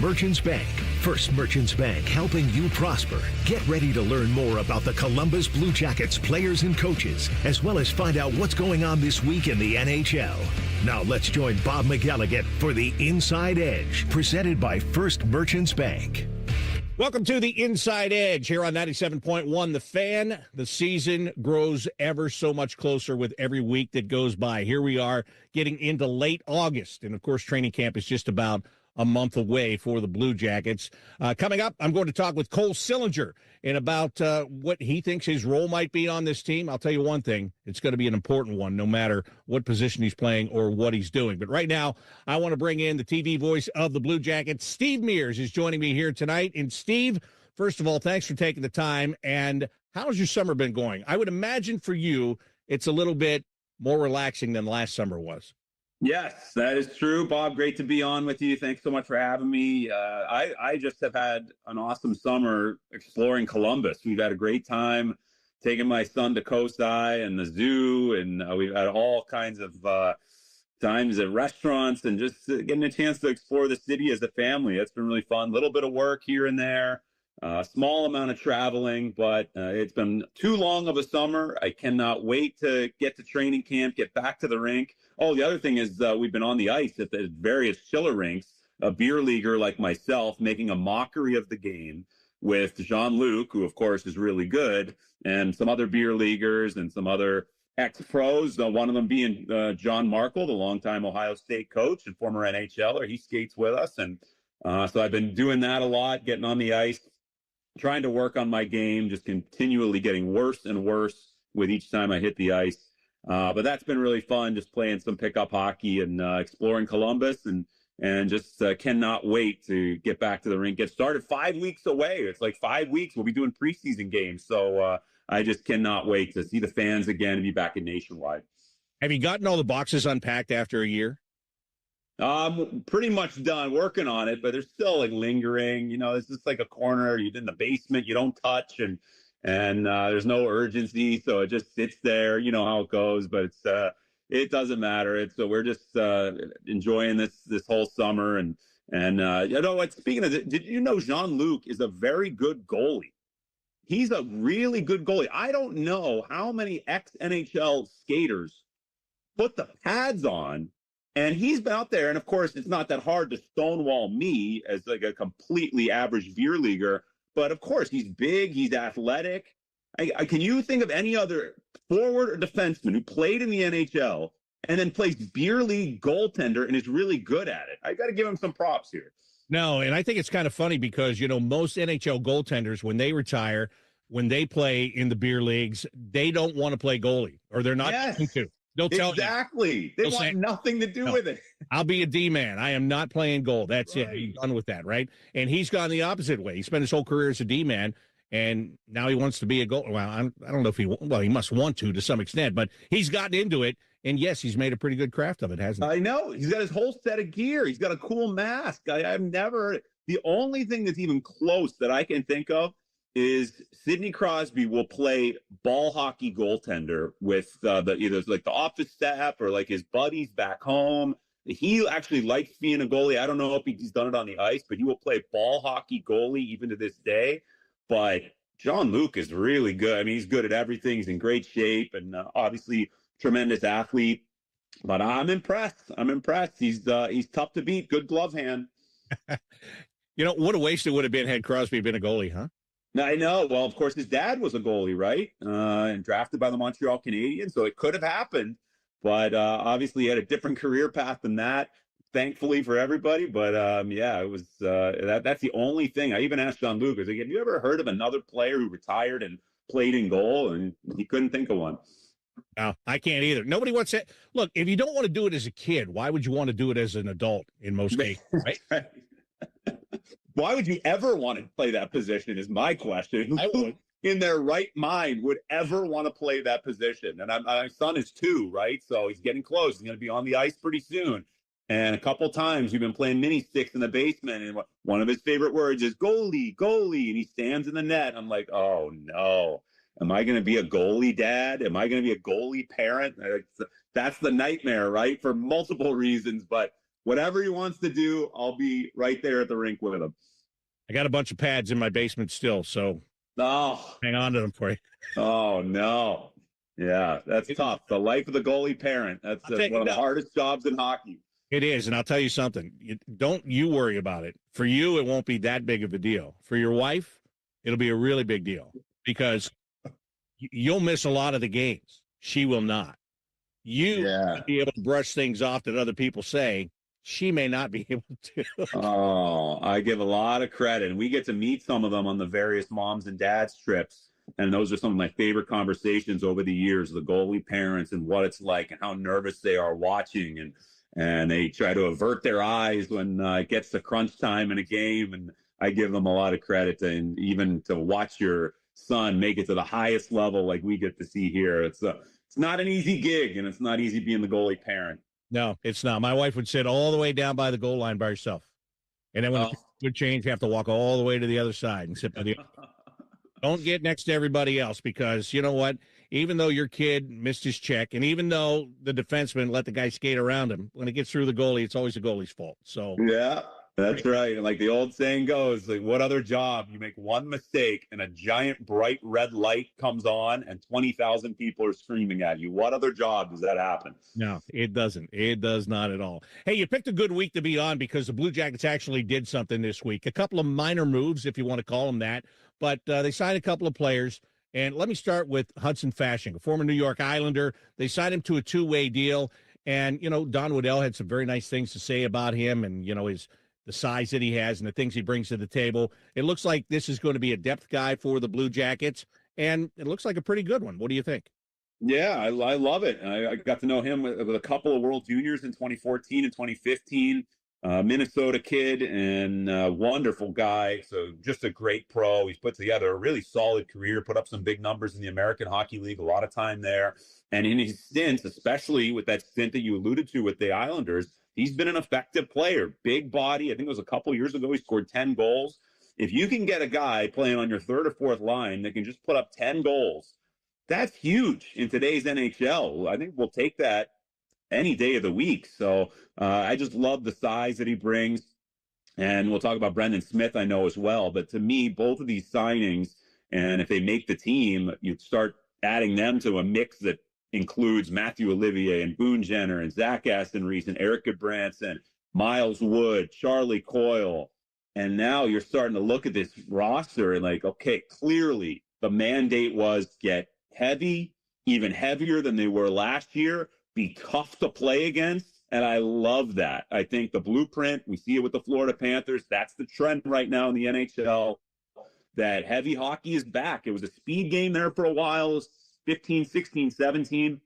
Merchants Bank. First Merchants Bank, helping you prosper. Get ready to learn more about the Columbus Blue Jackets players and coaches, as well as find out what's going on this week in the NHL. Now let's join Bob McElligott for the Inside Edge, presented by First Merchants Bank. Welcome to the Inside Edge here on 97.1 The Fan. The season grows ever so much closer with every week that goes by. Here we are getting into late August, and of course training camp is just about a month away for the Blue Jackets. Coming up, I'm going to talk with Cole Sillinger and about what he thinks his role might be on this team. I'll tell you one thing, it's going to be an important one, no matter what position he's playing or what he's doing. But right now, I want to bring in the TV voice of the Blue Jackets. Steve Mears is joining me here tonight. And Steve, first of all, thanks for taking the time. And how's your summer been going? I would imagine for you, it's a little bit more relaxing than last summer was. Yes, that is true, Bob. Great to be on with you. Thanks so much for having me. I just have had an awesome summer exploring Columbus. We've had a great time taking my son to Coast Eye and the zoo, and we've had all kinds of times at restaurants and just getting a chance to explore the city as a family. It's been really fun. A little bit of work here and there, small amount of traveling, but it's been too long of a summer. I cannot wait to get to training camp, get back to the rink. Oh, the other thing is we've been on the ice at the various chiller rinks, a beer leaguer like myself making a mockery of the game with Jean-Luc, who, of course, is really good, and some other beer leaguers and some other ex-pros, one of them being John Markle, the longtime Ohio State coach and former NHLer. He skates with us, and so I've been doing that a lot, getting on the ice, trying to work on my game, just continually getting worse and worse with each time I hit the ice. But that's been really fun, just playing some pickup hockey and exploring Columbus, and just cannot wait to get back to the rink. Get started 5 weeks away. It's like 5 weeks. We'll be doing preseason games. So I just cannot wait to see the fans again and be back in Nationwide. Have you gotten all the boxes unpacked after a year? Pretty much done working on it, but there's still like lingering. You know, it's just like a corner. You're in the basement. You don't touch, and there's no urgency, so it just sits there. You know how it goes, but it doesn't matter. So we're just enjoying this whole summer, and you know what? Speaking of it, did you know Jean-Luc is a very good goalie? He's a really good goalie. I don't know how many ex-NHL skaters put the pads on, and he's been out there. And of course, it's not that hard to stonewall me as like a completely average beer leaguer. But of course, he's big, he's athletic. Can you think of any other forward or defenseman who played in the NHL and then plays beer league goaltender and is really good at it? I got to give him some props here. No, and I think it's kind of funny because, you know, most NHL goaltenders, when they retire, when they play in the beer leagues, they don't want to play goalie, or they're not going to. They'll tell you. Exactly. They want nothing to do with it. I'll be a D-man. I am not playing goal. That's right. It. I'm done with that, right? And he's gone the opposite way. He spent his whole career as a D-man, and now he wants to be a goal. Well, I don't know if he must want to some extent, but he's gotten into it, and yes, he's made a pretty good craft of it, hasn't he? I know. He's got his whole set of gear. He's got a cool mask. I've never – the only thing that's even close that I can think of is Sidney Crosby will play ball hockey goaltender with either like the office staff or like his buddies back home. He actually likes being a goalie. I don't know if he's done it on the ice, but he will play ball hockey goalie even to this day. But Jean-Luc is really good. I mean, he's good at everything. He's in great shape, and obviously tremendous athlete. But I'm impressed. He's tough to beat. Good glove hand. You know, what a waste it would have been had Crosby been a goalie, huh? I know. Well, of course, his dad was a goalie, right? And drafted by the Montreal Canadiens, so it could have happened. But obviously, he had a different career path than that, thankfully for everybody. But yeah, it was that's the only thing. I even asked Jean-Luc, I was like, have you ever heard of another player who retired and played in goal? And he couldn't think of one. No, I can't either. Nobody wants to. Look, if you don't want to do it as a kid, why would you want to do it as an adult in most cases, right? Why would you ever want to play that position is my question. Who in their right mind would ever want to play that position? And my son is 2, right? So he's getting close. He's going to be on the ice pretty soon. And a couple times we've been playing mini sticks in the basement, and one of his favorite words is goalie, goalie. And he stands in the net. I'm like, oh, no. Am I going to be a goalie dad? Am I going to be a goalie parent? That's the nightmare, right? For multiple reasons. But whatever he wants to do, I'll be right there at the rink with him. I got a bunch of pads in my basement still, so hang on to them for you. Oh, no. Yeah, that's tough. The life of the goalie parent. That's one of the hardest jobs in hockey. It is, and I'll tell you something. Don't you worry about it. For you, it won't be that big of a deal. For your wife, it'll be a really big deal because you'll miss a lot of the games. She will not. You will be able to brush things off that other people say. She may not be able to. Oh, I give a lot of credit. And we get to meet some of them on the various moms and dads trips. And those are some of my favorite conversations over the years, the goalie parents and what it's like and how nervous they are watching. And they try to avert their eyes when it gets to crunch time in a game. And I give them a lot of credit. And even to watch your son make it to the highest level like we get to see here, it's not an easy gig, and it's not easy being the goalie parent. No, it's not. My wife would sit all the way down by the goal line by herself. And then when it would change, you have to walk all the way to the other side and sit by the other. Don't get next to everybody else because you know what? Even though your kid missed his check, and even though the defenseman let the guy skate around him, when it gets through the goalie, it's always the goalie's fault. So yeah, that's right. And like the old saying goes, like, what other job? You make one mistake and a giant bright red light comes on and 20,000 people are screaming at you. What other job does that happen? No, it doesn't. It does not at all. Hey, you picked a good week to be on because the Blue Jackets actually did something this week. A couple of minor moves, if you want to call them that, but they signed a couple of players. And let me start with Hudson Fasching, a former New York Islander. They signed him to a two-way deal. And, you know, Don Waddell had some very nice things to say about him and, you know, the size that he has and the things he brings to the table. It looks like this is going to be a depth guy for the Blue Jackets, and it looks like a pretty good one. What do you think? Yeah, I love it. I got to know him with a couple of World Juniors in 2014 and 2015. Minnesota kid and wonderful guy. So just a great pro. He's put together a really solid career, put up some big numbers in the American Hockey League, a lot of time there. And in his stints, especially with that stint that you alluded to with the Islanders, he's been an effective player. Big body. I think it was a couple years ago, he scored 10 goals. If you can get a guy playing on your third or fourth line that can just put up 10 goals, that's huge in today's NHL. I think we'll take that any day of the week. So I just love the size that he brings. And we'll talk about Brendan Smith, I know, as well. But to me, both of these signings, and if they make the team, you start adding them to a mix that includes Matthew Olivier and Boone Jenner and Zach Aston Reese and Eric Goodbranson, Miles Wood, Charlie Coyle. And now you're starting to look at this roster and like, okay, clearly the mandate was get heavy, even heavier than they were last year, be tough to play against. And I love that. I think the blueprint, we see it with the Florida Panthers. That's the trend right now in the NHL, that heavy hockey is back. It was a speed game there for a while, 15, 16, 17.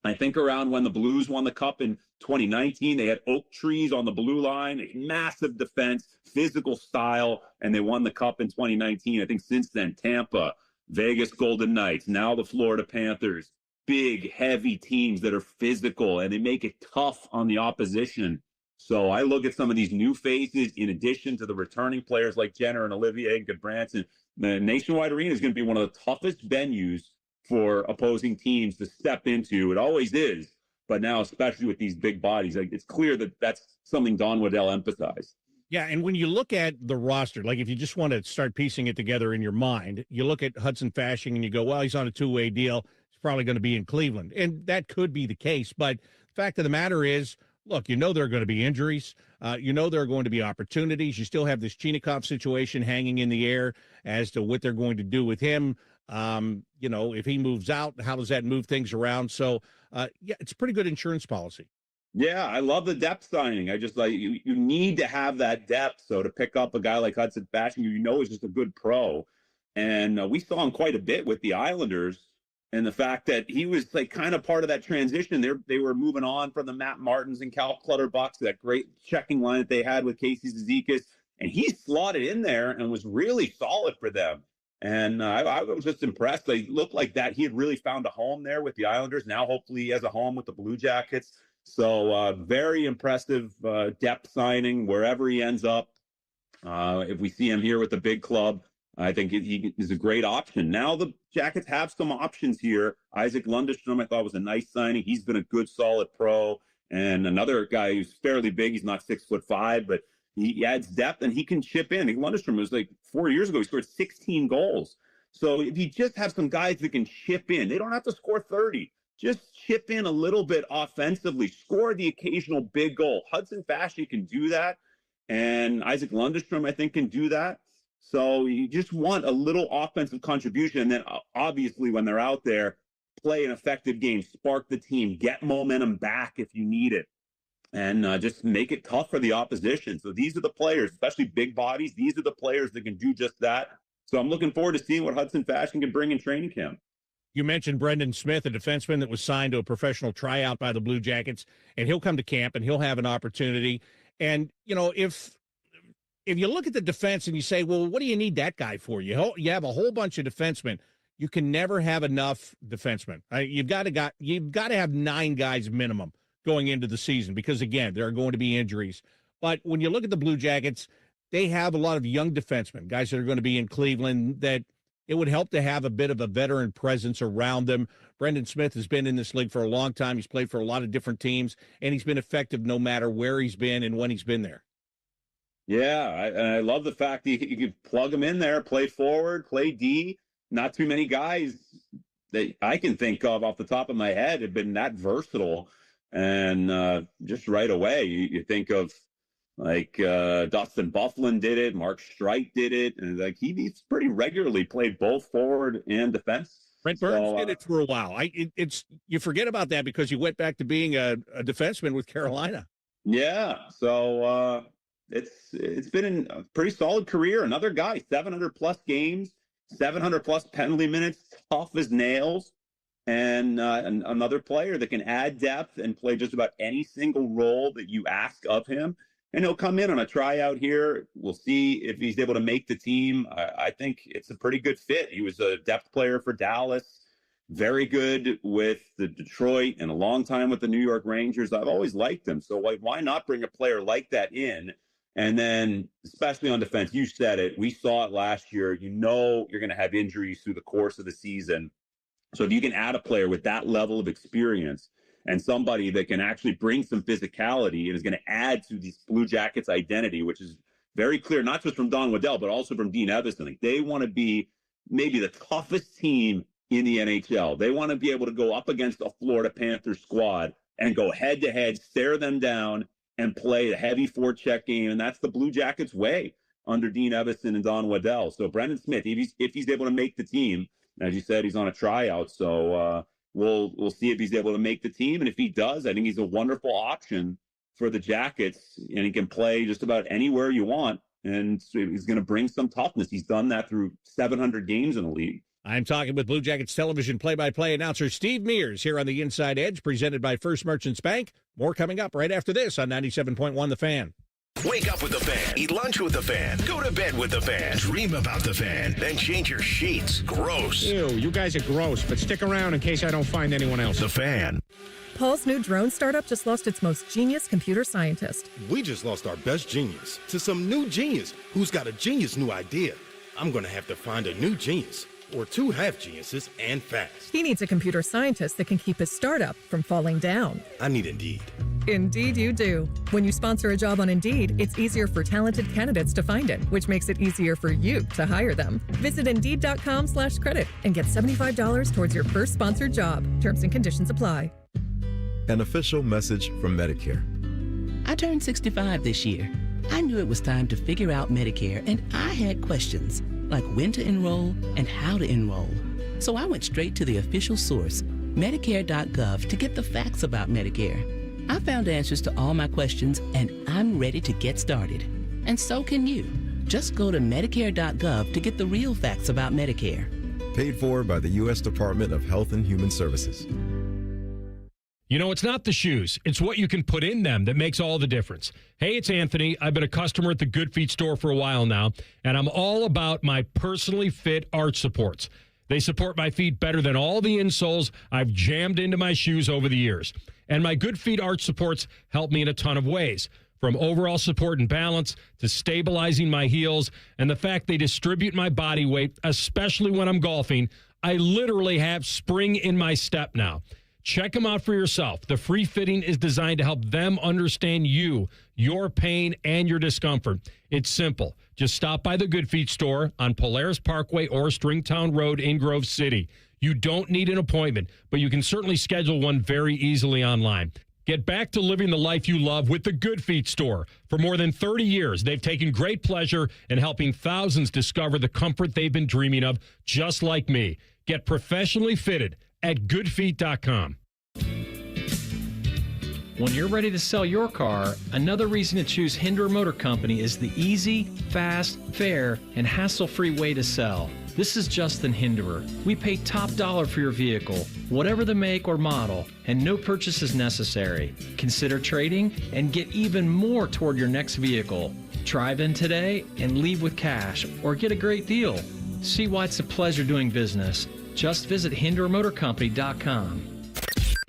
I think around when the Blues won the Cup in 2019, they had oak trees on the blue line, a massive defense, physical style, and they won the Cup in 2019. I think since then, Tampa, Vegas Golden Knights, now the Florida Panthers, big, heavy teams that are physical, and they make it tough on the opposition. So I look at some of these new faces, in addition to the returning players like Jenner and Olivier and Goodbranson. The Nationwide Arena is going to be one of the toughest venues for opposing teams to step into. It always is, but now especially with these big bodies, like, it's clear that that's something Don Waddell emphasized. Yeah, and when you look at the roster, like if you just want to start piecing it together in your mind, you look at Hudson Fasching and you go, well, he's on a two-way deal. He's probably going to be in Cleveland. And that could be the case. But the fact of the matter is, look, you know there are going to be injuries. You know there are going to be opportunities. You still have this Chinakhov situation hanging in the air as to what they're going to do with him. You know, if he moves out, how does that move things around? So, yeah, it's a pretty good insurance policy. Yeah, I love the depth signing. I just like you need to have that depth. So to pick up a guy like Hudson Fasching, you know, is just a good pro. And we saw him quite a bit with the Islanders, and the fact that he was like kind of part of that transition. They were moving on from the Matt Martins and Cal Clutterbucks, that great checking line that they had with Casey Zizekas, and he slotted in there and was really solid for them. And I was just impressed. They looked like that he had really found a home there with the Islanders. Now hopefully he has a home with the Blue Jackets. So very impressive depth signing wherever he ends up. If we see him here with the big club, I think he is a great option. Now the Jackets have some options here. Isaac Lundestrom, I thought, was a nice signing. He's been a good, solid pro. And another guy who's fairly big, he's not 6'5", but he adds depth and he can chip in. Lundestrom was like 4 years ago, he scored 16 goals. So if you just have some guys that can chip in, they don't have to score 30. Just chip in a little bit offensively, score the occasional big goal. Hudson Fasching can do that, and Isaac Lundestrom, I think, can do that. So you just want a little offensive contribution, and then obviously when they're out there, play an effective game, spark the team, get momentum back if you need it, and just make it tough for the opposition. So these are the players, especially big bodies. These are the players that can do just that. So I'm looking forward to seeing what Hudson Fasching can bring in training camp. You mentioned Brendan Smith, a defenseman that was signed to a professional tryout by the Blue Jackets, and he'll come to camp and he'll have an opportunity. And, you know, if you look at the defense and you say, well, what do you need that guy for? You have a whole bunch of defensemen. You can never have enough defensemen. You've got to have 9 guys minimum going into the season because, again, there are going to be injuries. But when you look at the Blue Jackets, they have a lot of young defensemen, guys that are going to be in Cleveland, that it would help to have a bit of a veteran presence around them. Brendan Smith has been in this league for a long time. He's played for a lot of different teams, and he's been effective no matter where he's been and when he's been there. Yeah, I love the fact that you could plug him in there, play forward, play D. Not too many guys that I can think of off the top of my head have been that versatile. And just right away, you think of like Dustin Byfuglien did it, Mark Streit did it, and like he's pretty regularly played both forward and defense. Brent Burns did it for a while. You forget about that because you went back to being a defenseman with Carolina. Yeah, so it's been a pretty solid career. Another guy, 700 plus games, 700 plus penalty minutes, tough as nails, and another player that can add depth and play just about any single role that you ask of him. And he'll come in on a tryout here. We'll see if he's able to make the team. I think it's a pretty good fit. He was a depth player for Dallas, very good with the Detroit, and a long time with the New York Rangers. I've always liked him. So why not bring a player like that in? And then, especially on defense, you said it. We saw it last year. You know you're going to have injuries through the course of the season. So if you can add a player with that level of experience and somebody that can actually bring some physicality and is going to add to these Blue Jackets identity, which is very clear, not just from Don Waddell, but also from Dean Evason. Like, they want to be maybe the toughest team in the NHL. They want to be able to go up against a Florida Panthers squad and go head-to-head, stare them down, and play a heavy forecheck game. And that's the Blue Jackets' way under Dean Evason and Don Waddell. So Brendan Smith, if he's able to make the team, as you said, he's on a tryout. So we'll see if he's able to make the team. And if he does, I think he's a wonderful option for the Jackets. And he can play just about anywhere you want. And so he's going to bring some toughness. He's done that through 700 games in the league. I'm talking with Blue Jackets television play-by-play announcer Steve Mears here on the Inside Edge, presented by First Merchants Bank. More coming up right after this on 97.1 The Fan. Wake up with the Fan. Eat lunch with the Fan. Go to bed with the Fan. Dream about the Fan. Then change your sheets. Gross. Ew, you guys are gross, but stick around in case I don't find anyone else. The Fan. Paul's new drone startup just lost its most genius computer scientist. We just lost our best genius to some new genius who's got a genius new idea. I'm going to have to find a new genius, or 2 half geniuses, and fast. He needs a computer scientist that can keep his startup from falling down. I need Indeed. Indeed you do. When you sponsor a job on Indeed, it's easier for talented candidates to find it, which makes it easier for you to hire them. Visit Indeed.com/credit and get $75 towards your first sponsored job. Terms and conditions apply. An official message from Medicare. I turned 65 this year. I knew it was time to figure out Medicare, and I had questions, like when to enroll and how to enroll. So I went straight to the official source, Medicare.gov, to get the facts about Medicare. I found answers to all my questions, and I'm ready to get started. And so can you. Just go to Medicare.gov to get the real facts about Medicare. Paid for by the U.S. Department of Health and Human Services. You know, it's not the shoes. It's what you can put in them that makes all the difference. Hey, it's Anthony. I've been a customer at the Good Feet store for a while now, and I'm all about my personally fit arch supports. They support my feet better than all the insoles I've jammed into my shoes over the years. And my Good Feet arch supports help me in a ton of ways, from overall support and balance to stabilizing my heels, and the fact they distribute my body weight, especially when I'm golfing. I literally have spring in my step now. Check them out for yourself. The free fitting is designed to help them understand you, your pain, and your discomfort. It's simple. Just stop by the Good Feet store on Polaris Parkway or Stringtown Road in Grove City. You don't need an appointment, but you can certainly schedule one very easily online. Get back to living the life you love with the Good Feet store. For more than 30 years, they've taken great pleasure in helping thousands discover the comfort they've been dreaming of, just like me. Get professionally fitted at goodfeet.com. When you're ready to sell your car, another reason to choose Hinderer Motor Company is the easy, fast, fair, and hassle-free way to sell. This is Justin Hinderer. We pay top dollar for your vehicle, whatever the make or model, and no purchase is necessary. Consider trading and get even more toward your next vehicle. Drive in today and leave with cash or get a great deal. See why it's a pleasure doing business. Just visit HindererMotorCompany.com.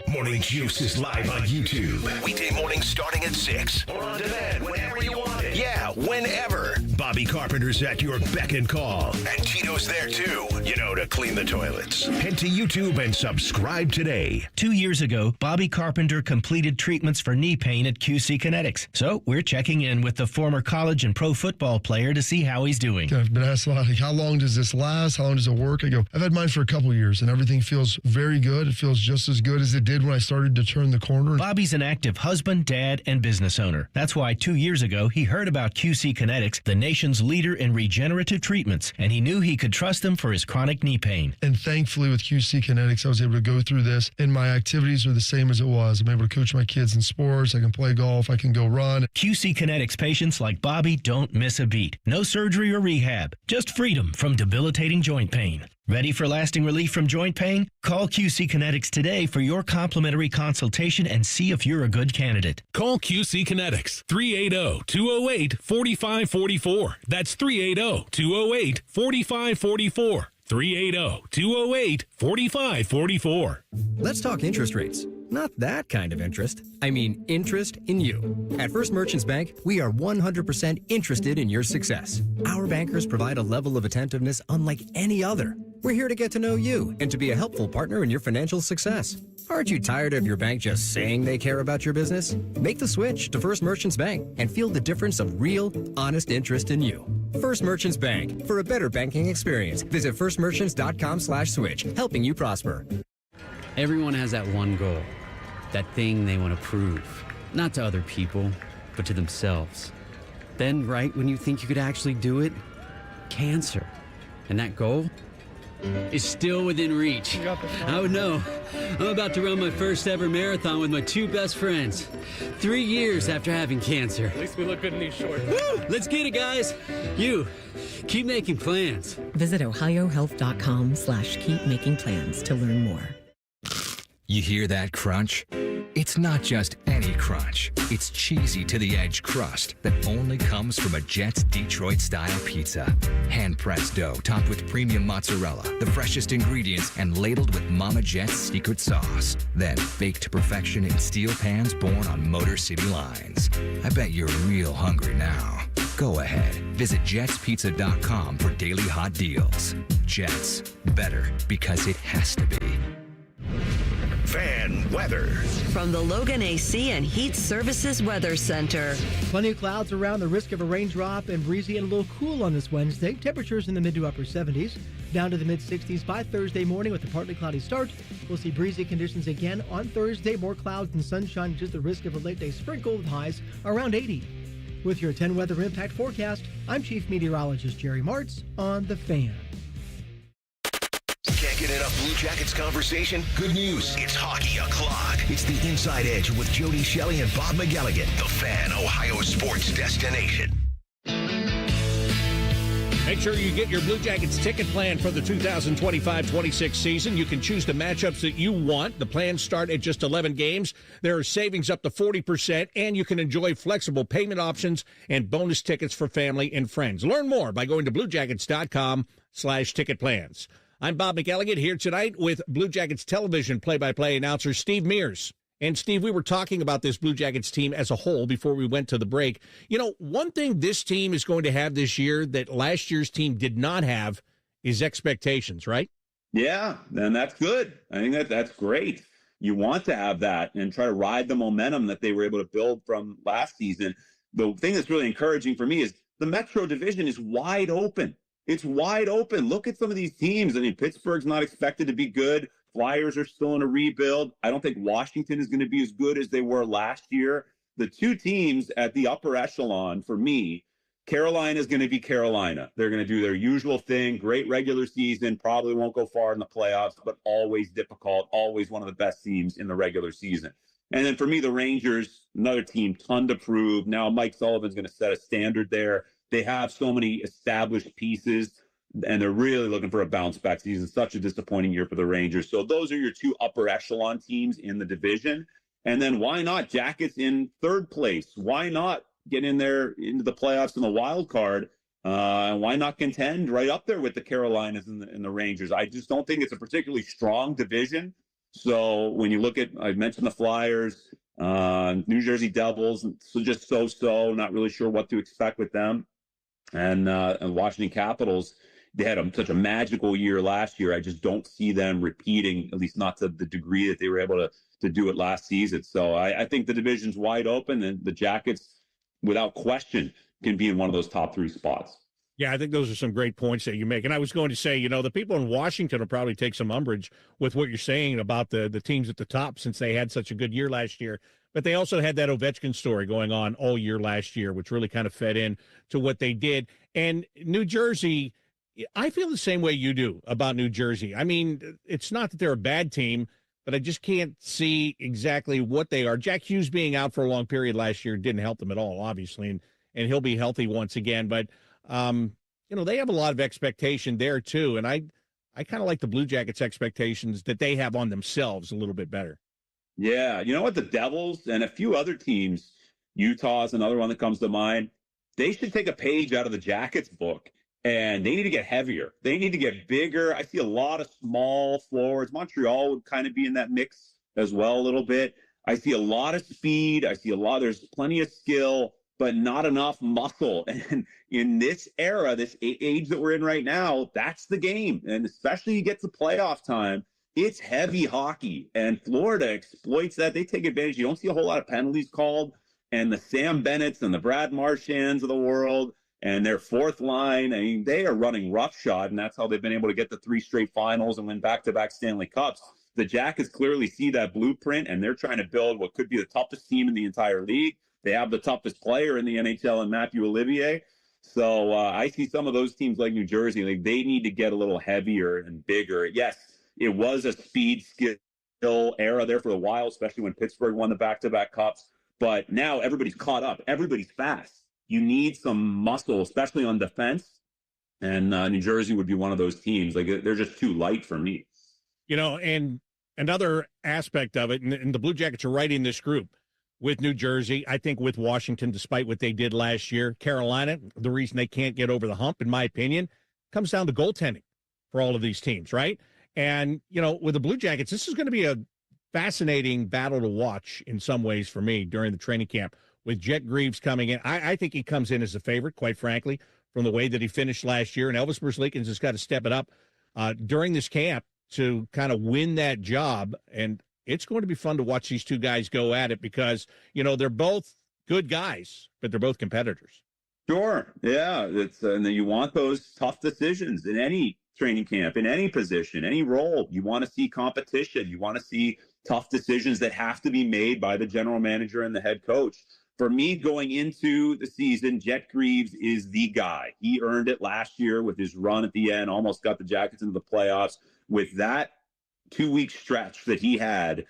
Morning Juice is live on YouTube. Weekday mornings starting at 6. Or on demand whenever you want it. Yeah, whenever. Bobby Carpenter's at your beck and call. And Tito's there too, you know, to clean the toilets. Head to YouTube and subscribe today. 2 years ago, Bobby Carpenter completed treatments for knee pain at QC Kinetics. So we're checking in with the former college and pro football player to see how he's doing. I've been asked a lot, like, how long does this last? How long does it work? I go, I've had mine for a couple years, and everything feels very good. It feels just as good as it did when I started to turn the corner. Bobby's an active husband, dad, and business owner. That's why 2 years ago, he heard about QC Kinetics, the nation's leader in regenerative treatments, and he knew he could trust them for his chronic knee pain. And thankfully, with QC Kinetics, I was able to go through this, and my activities are the same as it was. I'm able to coach my kids in sports. I can play golf. I can go run. QC Kinetics patients like Bobby don't miss a beat. No surgery or rehab, just freedom from debilitating joint pain. Ready for lasting relief from joint pain? Call QC Kinetics today for your complimentary consultation and see if you're a good candidate. Call QC Kinetics, 380-208-4544. That's 380-208-4544. 380-208-4544. Let's talk interest rates. Not that kind of interest. I mean, interest in you. At First Merchants Bank, we are 100% interested in your success. Our bankers provide a level of attentiveness unlike any other. We're here to get to know you and to be a helpful partner in your financial success. Aren't you tired of your bank just saying they care about your business? Make the switch to First Merchants Bank and feel the difference of real, honest interest in you. First Merchants Bank. For a better banking experience, visit firstmerchants.com/switch, helping you prosper. Everyone has that one goal, that thing they want to prove, not to other people, but to themselves. Then, right when you think you could actually do it, cancer. And that goal is still within reach. I would know. I'm about to run my first ever marathon with my two best friends. 3 years after having cancer. At least we look good in these shorts. Woo! Let's get it, guys. You, keep making plans. Visit ohiohealth.com/keep making plans to learn more. You hear that crunch? It's not just any crunch. It's cheesy to the edge crust that only comes from a Jets Detroit-style pizza. Hand-pressed dough topped with premium mozzarella, the freshest ingredients, and ladled with Mama Jet's secret sauce. Then baked to perfection in steel pans born on Motor City lines. I bet you're real hungry now. Go ahead. Visit jetspizza.com for daily hot deals. Jets. Better because it has to be. Fan weather. From the Logan AC and Heat Services Weather Center. Plenty of clouds around, the risk of a raindrop, and breezy and a little cool on this Wednesday. Temperatures in the mid to upper 70s, down to the mid 60s by Thursday morning with a partly cloudy start. We'll see breezy conditions again on Thursday. More clouds and sunshine, just the risk of a late day sprinkle with highs around 80. With your 10 weather impact forecast, I'm Chief Meteorologist Jerry Martz on The Fan. Can't get enough Blue Jackets conversation? Good news. It's Hockey O'Clock. It's the Inside Edge with Jody Shelley and Bob McElligott. The Fan, Ohio sports destination. Make sure you get your Blue Jackets ticket plan for the 2025-26 season. You can choose the matchups that you want. The plans start at just 11 games. There are savings up to 40%, and you can enjoy flexible payment options and bonus tickets for family and friends. Learn more by going to bluejackets.com/ticket plans. I'm Bob McElligott here tonight with Blue Jackets television play-by-play announcer Steve Mears. And, Steve, we were talking about this Blue Jackets team as a whole before we went to the break. You know, one thing this team is going to have this year that last year's team did not have is expectations, right? Yeah, and that's good. I think that's great. You want to have that and try to ride the momentum that they were able to build from last season. The thing that's really encouraging for me is the Metro division is wide open. It's wide open. Look at some of these teams. I mean, Pittsburgh's not expected to be good. Flyers are still in a rebuild. I don't think Washington is going to be as good as they were last year. The two teams at the upper echelon for me, Carolina is going to be Carolina. They're going to do their usual thing. Great regular season. Probably won't go far in the playoffs, but always difficult. Always one of the best teams in the regular season. And then for me, the Rangers, another team, ton to prove. Now Mike Sullivan's going to set a standard there. They have so many established pieces, and they're really looking for a bounce-back season. Such a disappointing year for the Rangers. So those are your two upper echelon teams in the division. And then why not Jackets in third place? Why not get in there into the playoffs in the wild card? Why not contend right up there with the Carolinas and the Rangers? I just don't think it's a particularly strong division. So when you look at, I mentioned the Flyers, New Jersey Devils, so just so, not really sure what to expect with them. And Washington Capitals, they had such a magical year last year. I just don't see them repeating, at least not to the degree that they were able to do it last season. So I think the division's wide open, and the Jackets, without question, can be in one of those top three spots. Yeah, I think those are some great points that you make. And I was going to say, the people in Washington will probably take some umbrage with what you're saying about the teams at the top, since they had such a good year last year. But they also had that Ovechkin story going on all year last year, which really kind of fed in to what they did. And New Jersey, I feel the same way you do about New Jersey. I mean, it's not that they're a bad team, but I just can't see exactly what they are. Jack Hughes being out for a long period last year didn't help them at all, obviously, and he'll be healthy once again. But, they have a lot of expectation there, too. And I kind of like the Blue Jackets' expectations that they have on themselves a little bit better. Yeah. You know what? The Devils and a few other teams, Utah's another one that comes to mind, they should take a page out of the Jackets book, and they need to get heavier. They need to get bigger. I see a lot of small forwards. Montreal would kind of be in that mix as well a little bit. I see a lot of speed. There's plenty of skill, but not enough muscle. And in this era, this age that we're in right now, that's the game. And especially you get to playoff time, it's heavy hockey. And Florida exploits that. They take advantage. You don't see a whole lot of penalties called. And the Sam Bennett's and the Brad Marchands of the world and their fourth line, I mean, they are running roughshod, and that's how they've been able to get the 3 straight finals and win back-to-back Stanley Cups. The Jackets clearly see that blueprint, and they're trying to build what could be the toughest team in the entire league. They have the toughest player in the NHL in Matthew Olivier. So I see some of those teams like New Jersey, like they need to get a little heavier and bigger. Yes, it was a speed skill era there for a while, especially when Pittsburgh won the back-to-back Cups. But now everybody's caught up. Everybody's fast. You need some muscle, especially on defense. And New Jersey would be one of those teams. Like, they're just too light for me. And another aspect of it, and the Blue Jackets are right in this group with New Jersey, I think with Washington, despite what they did last year. Carolina, the reason they can't get over the hump, in my opinion, comes down to goaltending for all of these teams, right? And, with the Blue Jackets, this is going to be a fascinating battle to watch in some ways for me during the training camp. With Jet Greaves coming in, I think he comes in as a favorite, quite frankly, from the way that he finished last year. And Elvis Merzlikins has got to step it up during this camp to kind of win that job. And it's going to be fun to watch these two guys go at it because, they're both good guys, but they're both competitors. Sure. Yeah. And then you want those tough decisions in any training camp, in any position, any role. You want to see competition. You want to see tough decisions that have to be made by the general manager and the head coach. For me, going into the season, Jet Greaves is the guy. He earned it last year with his run at the end, almost got the Jackets into the playoffs with that 2-week stretch that he had,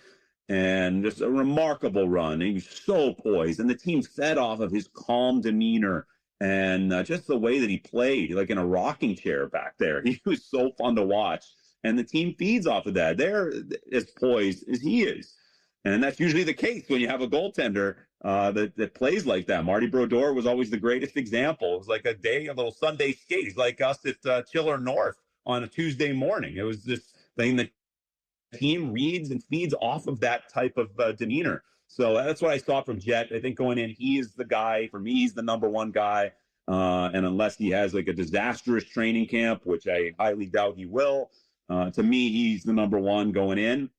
and just a remarkable run. He was so poised, and the team fed off of his calm demeanor and just the way that he played, like in a rocking chair back there. He was so fun to watch, and the team feeds off of that. They're as poised as he is. And that's usually the case when you have a goaltender that plays like that. Marty Brodeur was always the greatest example. It was like a little Sunday skate. He's like us at Chiller North on a Tuesday morning. It was this thing that the team reads and feeds off of that type of demeanor. So that's what I saw from Jet. I think going in, he is the guy. For me, he's the number one guy. And unless he has like a disastrous training camp, which I highly doubt he will, to me, he's the number one going in.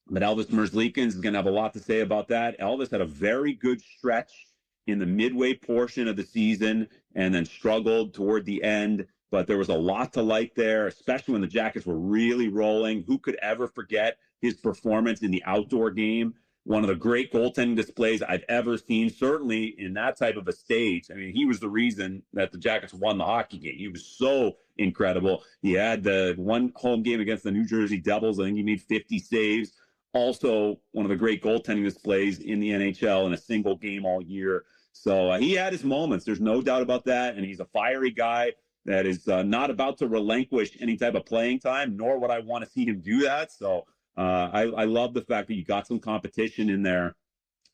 But Elvis Merzlikins is going to have a lot to say about that. Elvis had a very good stretch in the midway portion of the season and then struggled toward the end. But there was a lot to like there, especially when the Jackets were really rolling. Who could ever forget his performance in the outdoor game? One of the great goaltending displays I've ever seen, certainly in that type of a stage. I mean, he was the reason that the Jackets won the hockey game. He was so incredible. He had the one home game against the New Jersey Devils. I think he made 50 saves. Also, one of the great goaltending displays in the NHL in a single game all year. So he had his moments. There's no doubt about that. And he's a fiery guy that is not about to relinquish any type of playing time, nor would I want to see him do that. So I love the fact that you got some competition in there.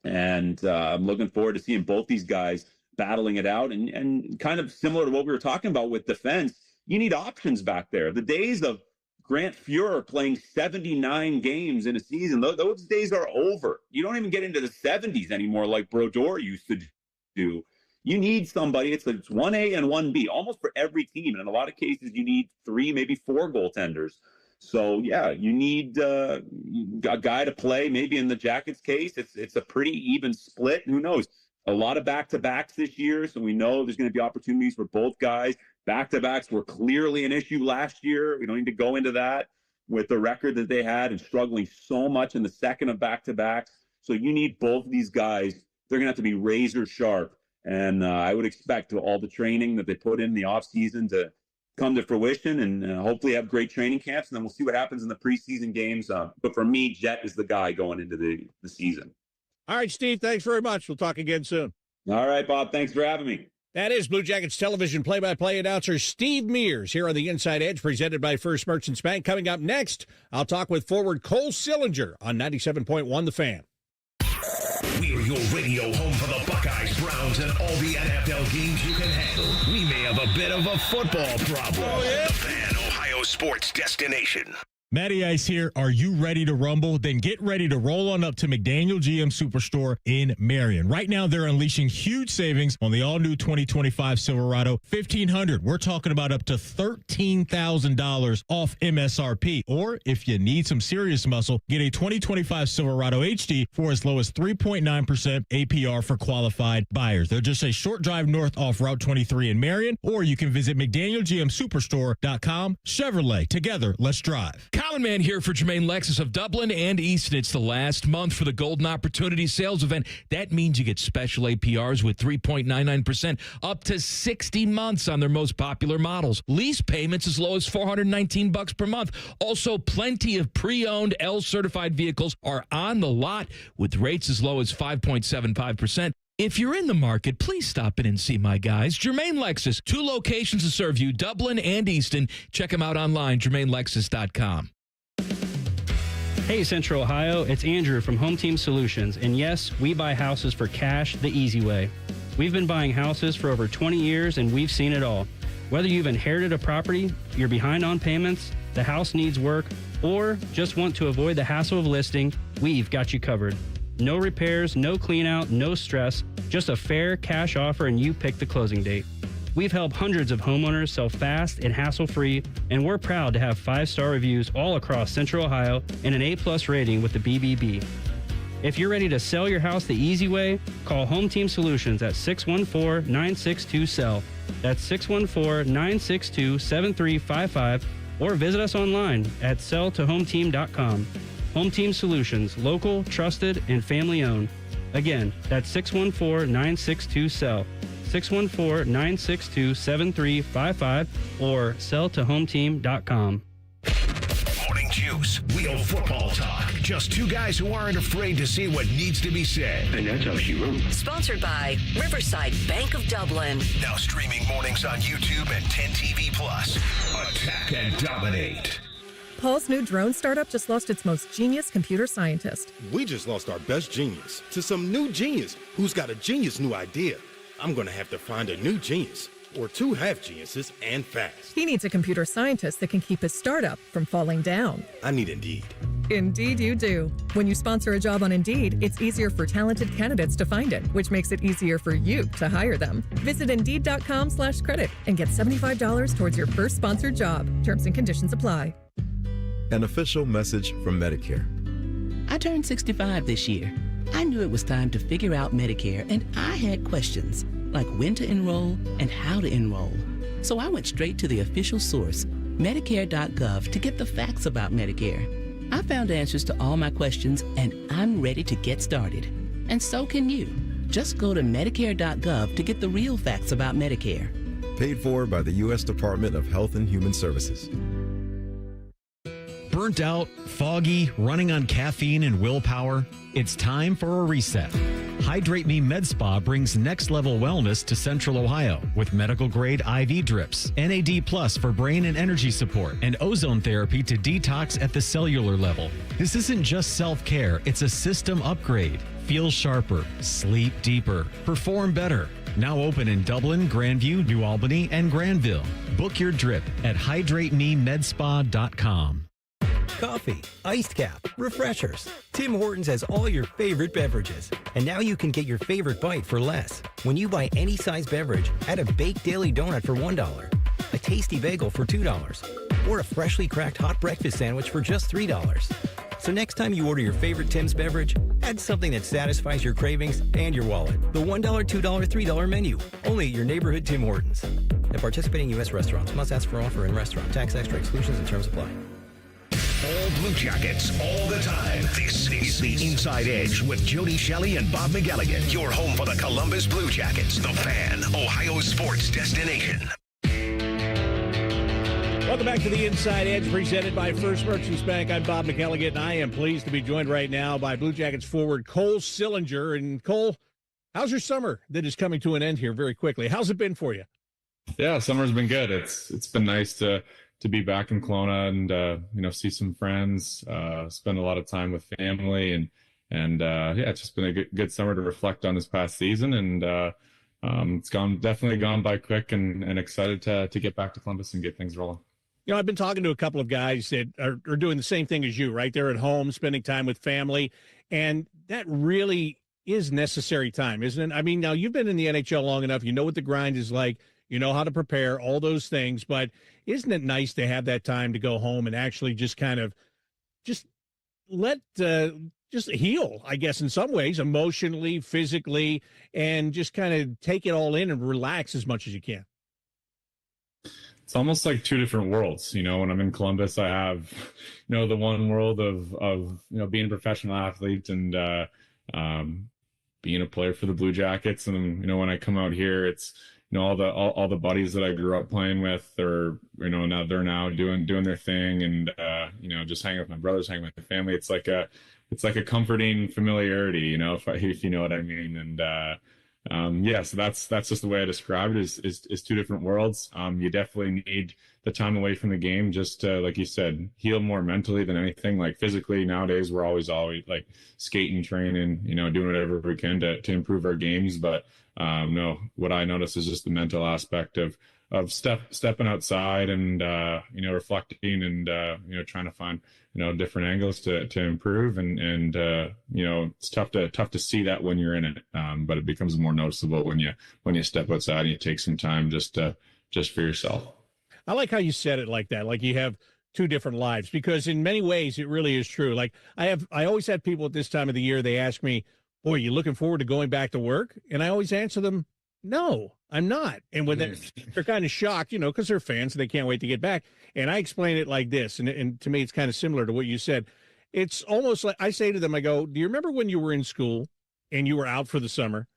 And I'm looking forward to seeing both these guys battling it out. And kind of similar to what we were talking about with defense, you need options back there. The days of Grant Fuhrer playing 79 games in a season, those days are over. You don't even get into the 70s anymore like Brodeur used to do. You need somebody. It's 1A and 1B almost for every team. And in a lot of cases, you need 3, maybe 4 goaltenders. So, yeah, you need a guy to play. Maybe in the Jackets case, it's a pretty even split. Who knows? A lot of back-to-backs this year. So we know there's going to be opportunities for both guys. Back-to-backs were clearly an issue last year. We don't need to go into that with the record that they had and struggling so much in the second of back-to-backs. So you need both of these guys. They're going to have to be razor sharp. And I would expect all the training that they put in the offseason to come to fruition and hopefully have great training camps. And then we'll see what happens in the preseason games. But for me, Jet is the guy going into the season. All right, Steve, thanks very much. We'll talk again soon. All right, Bob. Thanks for having me. That is Blue Jackets television play-by-play announcer Steve Mears here on the Inside Edge, presented by First Merchants Bank. Coming up next, I'll talk with forward Cole Sillinger on 97.1 The Fan. We're your radio home for the Buckeyes, Browns, and all the NFL games you can handle. We may have a bit of a football problem. Oh, yeah? The Fan, Ohio sports destination. Matty Ice here. Are you ready to rumble? Then get ready to roll on up to McDaniel GM Superstore in Marion. Right now, they're unleashing huge savings on the all-new 2025 Silverado 1500. We're talking about up to $13,000 off MSRP. Or if you need some serious muscle, get a 2025 Silverado HD for as low as 3.9% APR for qualified buyers. They're just a short drive north off Route 23 in Marion, or you can visit McDanielGMSuperstore.com. Chevrolet, together, let's drive. Common Man here for Jermaine Lexus of Dublin and Easton. It's the last month for the Golden Opportunity Sales Event. That means you get special APRs with 3.99% up to 60 months on their most popular models. Lease payments as low as $419 per month. Also, plenty of pre-owned L-certified vehicles are on the lot with rates as low as 5.75%. If you're in the market, please stop in and see my guys. Jermaine Lexus, 2 locations to serve you, Dublin and Easton. Check them out online, JermaineLexus.com. Hey, Central Ohio, it's Andrew from Home Team Solutions. And yes, we buy houses for cash the easy way. We've been buying houses for over 20 years, and we've seen it all. Whether you've inherited a property, you're behind on payments, the house needs work, or just want to avoid the hassle of listing, we've got you covered. No repairs, no clean out, no stress, just a fair cash offer and you pick the closing date. We've helped hundreds of homeowners sell fast and hassle-free, and we're proud to have 5-star reviews all across Central Ohio and an A+ rating with the BBB. If you're ready to sell your house the easy way, call Home Team Solutions at 614-962-SELL. That's 614-962-7355, or visit us online at selltohometeam.com. Home Team Solutions, local, trusted, and family-owned. Again, that's 614-962-SELL, 614-962-7355, or selltohometeam.com. Morning Juice, real football talk. Just 2 guys who aren't afraid to say what needs to be said. And that's how she wrote. Sponsored by Riverside Bank of Dublin. Now streaming mornings on YouTube and 10TV Plus. Attack and dominate. Paul's new drone startup just lost its most genius computer scientist. We just lost our best genius to some new genius who's got a genius new idea. I'm going to have to find a new genius, or 2 half geniuses, and fast. He needs a computer scientist that can keep his startup from falling down. I need Indeed. Indeed you do. When you sponsor a job on Indeed, it's easier for talented candidates to find it, which makes it easier for you to hire them. Visit Indeed.com/credit and get $75 towards your first sponsored job. Terms and conditions apply. An official message from Medicare. I turned 65 this year. I knew it was time to figure out Medicare, and I had questions, like when to enroll and how to enroll. So I went straight to the official source, Medicare.gov, to get the facts about Medicare. I found answers to all my questions, and I'm ready to get started. And so can you. Just go to Medicare.gov to get the real facts about Medicare. Paid for by the U.S. Department of Health and Human Services. Burnt out, foggy, running on caffeine and willpower? It's time for a reset. Hydrate Me Med Spa brings next level wellness to Central Ohio with medical grade IV drips, NAD Plus for brain and energy support, and ozone therapy to detox at the cellular level. This isn't just self-care, it's a system upgrade. Feel sharper, sleep deeper, perform better. Now open in Dublin, Grandview, New Albany, and Granville. Book your drip at hydratememedspa.com. Coffee, iced cap, refreshers. Tim Hortons has all your favorite beverages. And now you can get your favorite bite for less. When you buy any size beverage, add a baked daily donut for $1, a tasty bagel for $2, or a freshly cracked hot breakfast sandwich for just $3. So next time you order your favorite Tim's beverage, add something that satisfies your cravings and your wallet. The $1, $2, $3 menu. Only at your neighborhood Tim Hortons. At participating U.S. restaurants, must ask for offer in restaurant. Tax extra exclusions and terms apply. All Blue Jackets, all the time. This is the Inside Edge with Jody Shelley and Bob McElligott. Your home for the Columbus Blue Jackets, the Fan, Ohio sports destination. Welcome back to the Inside Edge, presented by First Merchants Bank. I'm Bob McElligott, and I am pleased to be joined right now by Blue Jackets forward Cole Sillinger. And Cole, how's your summer that is coming to an end here very quickly? How's it been for you? Yeah, summer's been good. It's been nice to be back in Kelowna and see some friends, spend a lot of time with family, and it's just been a good summer to reflect on this past season, and it's definitely gone by quick, and excited to get back to Columbus and get things rolling. You know, I've been talking to a couple of guys that are doing the same thing as you, right? They're at home, spending time with family, and that really is necessary time, isn't it? I mean, now you've been in the NHL long enough, you know what the grind is like, you know how to prepare, all those things, but isn't it nice to have that time to go home and actually just kind of just heal, I guess, in some ways, emotionally, physically, and just kind of take it all in and relax as much as you can? It's almost like two different worlds. You know, when I'm in Columbus, I have, the one world of being a professional athlete and being a player for the Blue Jackets. And, when I come out here, it's, all the buddies that I grew up playing with are, now they're now doing their thing, and just hanging with my brothers, hanging with my family. It's like a comforting familiarity, if you know what I mean. And so that's just the way I describe it is two different worlds. You definitely need the time away from the game, just to, like you said, heal more mentally than anything. Like physically nowadays, we're always like skating, training, doing whatever we can to improve our games. But no, what I notice is just the mental aspect of stepping outside and, reflecting and, trying to find, different angles to improve. And it's tough to see that when you're in it. But it becomes more noticeable when you step outside and you take some time just for yourself. I like how you said it like that. Like you have two different lives, because in many ways it really is true. Like I always have people at this time of the year, they ask me, boy, you looking forward to going back to work? And I always answer them, no, I'm not. And when they're kind of shocked, because they're fans and they can't wait to get back. And I explain it like this. And to me, it's kind of similar to what you said. It's almost like I say to them, I go, do you remember when you were in school and you were out for the summer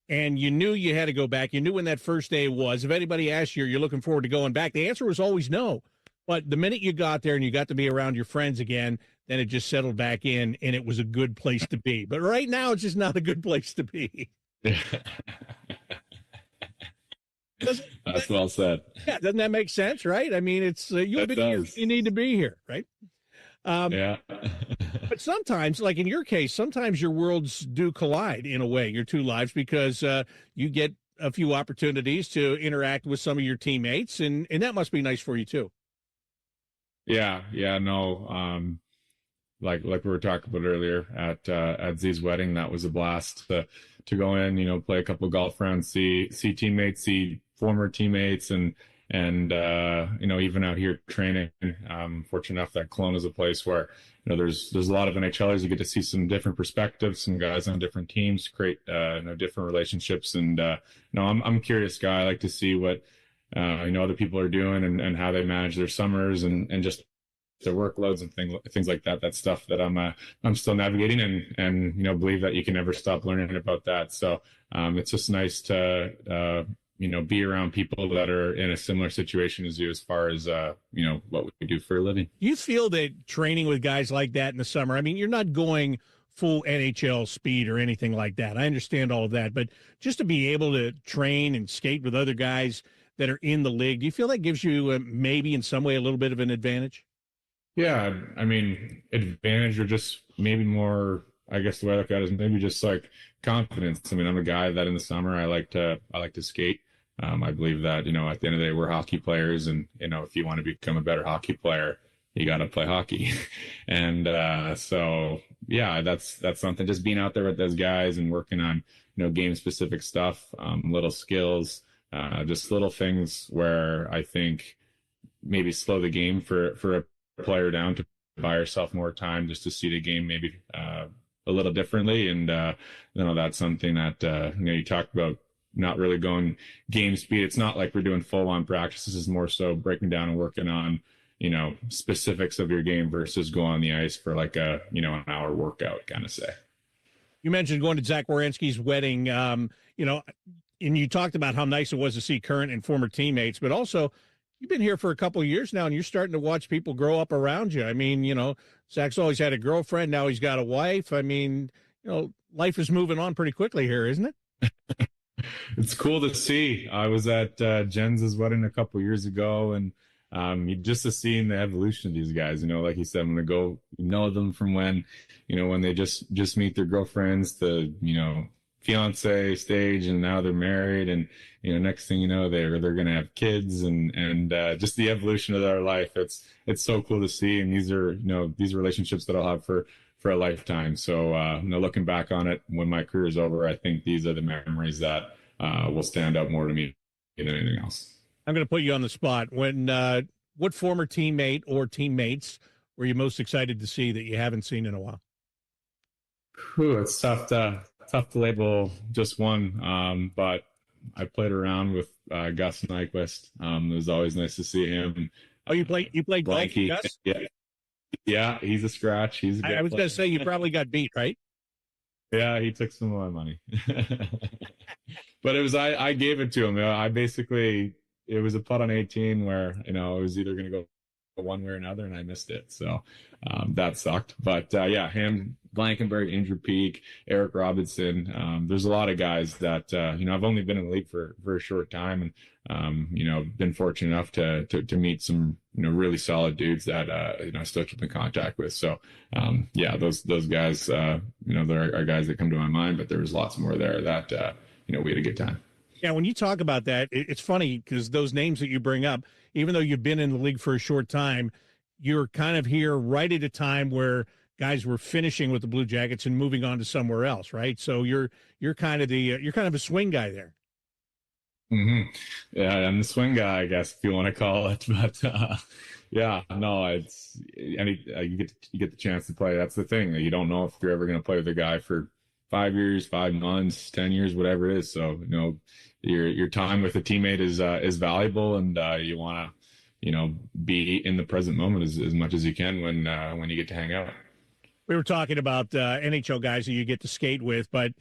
and you knew you had to go back? You knew when that first day was. If anybody asked you, you're looking forward to going back, the answer was always no. But the minute you got there and you got to be around your friends again, then it just settled back in and it was a good place to be. But right now, it's just not a good place to be. That's well said. Yeah, doesn't that make sense, right? I mean, it's you need to be here, right? Yeah. But sometimes, like in your case, sometimes your worlds do collide in a way, your two lives, because you get a few opportunities to interact with some of your teammates, and that must be nice for you too. Yeah, no. Like we were talking about earlier at Z's wedding, that was a blast to go in, play a couple of golf rounds, see teammates, see former teammates, and And even out here training, fortunate enough that Kelowna is a place where there's a lot of NHLers. You get to see some different perspectives, some guys on different teams, create different relationships. And I'm a curious guy. I like to see what other people are doing and how they manage their summers and just their workloads and things like that. That's stuff that I'm still navigating and believe that you can never stop learning about that. So it's just nice to be around people that are in a similar situation as you as far as what we do for a living. You feel that training with guys like that in the summer, I mean, you're not going full NHL speed or anything like that. I understand all of that, but just to be able to train and skate with other guys that are in the league, do you feel that gives you maybe in some way a little bit of an advantage? Yeah, I mean, advantage or just maybe more, I guess the way I look at it is maybe just like confidence. I mean, I'm a guy that in the summer I like to skate. I believe that, at the end of the day, we're hockey players, and, if you want to become a better hockey player, you got to play hockey. And so, yeah, that's something, just being out there with those guys and working on, game specific stuff, little skills, just little things where I think maybe slow the game for a player down to buy yourself more time just to see the game maybe a little differently. And, that's something that, you talk about not really going game speed. It's not like we're doing full on practice. This is more so breaking down and working on, specifics of your game versus go on the ice for like an hour workout kind of say. You mentioned going to Zach Werenski's wedding, and you talked about how nice it was to see current and former teammates, but also you've been here for a couple of years now and you're starting to watch people grow up around you. I mean, Zach's always had a girlfriend. Now he's got a wife. I mean, life is moving on pretty quickly here, isn't it? It's cool to see. I was at Jens's wedding a couple years ago, and just to seeing the evolution of these guys, like you said, I'm going to go know them from when they just meet their girlfriends to, fiance stage, and now they're married, and next thing you know, they're going to have kids, and just the evolution of their life. It's so cool to see, and these are these relationships that I'll have for a lifetime. So looking back on it when my career is over, I think these are the memories that will stand out more to me than anything else. I'm going to put you on the spot. When what former teammate or teammates were you most excited to see that you haven't seen in a while? It's tough to label just one, but I played around with Gus Nyquist. It was always nice to see him. Oh, you played golf with Gus? Yeah, he's a scratch. I was going to say you probably got beat, right? Yeah, he took some of my money. But it was I gave it to him. It was a putt on 18 where it was either going to go one way or another, and I missed it. So that sucked. But him, Blankenberg, Andrew Peak, Eric Robinson. There's a lot of guys that I've only been in the league for a short time, and been fortunate enough to meet some really solid dudes that I still keep in contact with. So those guys, there are guys that come to my mind, but there was lots more there that we had a good time. Yeah, when you talk about that, it's funny because those names that you bring up, even though you've been in the league for a short time, you're kind of here right at a time where guys were finishing with the Blue Jackets and moving on to somewhere else, right? So you're kind of a swing guy there. Mm-hmm. Yeah, I'm the swing guy, I guess, if you want to call it. But you get the chance to play. That's the thing. You don't know if you're ever going to play with a guy for 5 years, 5 months, 10 years, whatever it is. So your time with a teammate is valuable, and you want to be in the present moment as much as you can when you get to hang out. We were talking about NHL guys that you get to skate with, but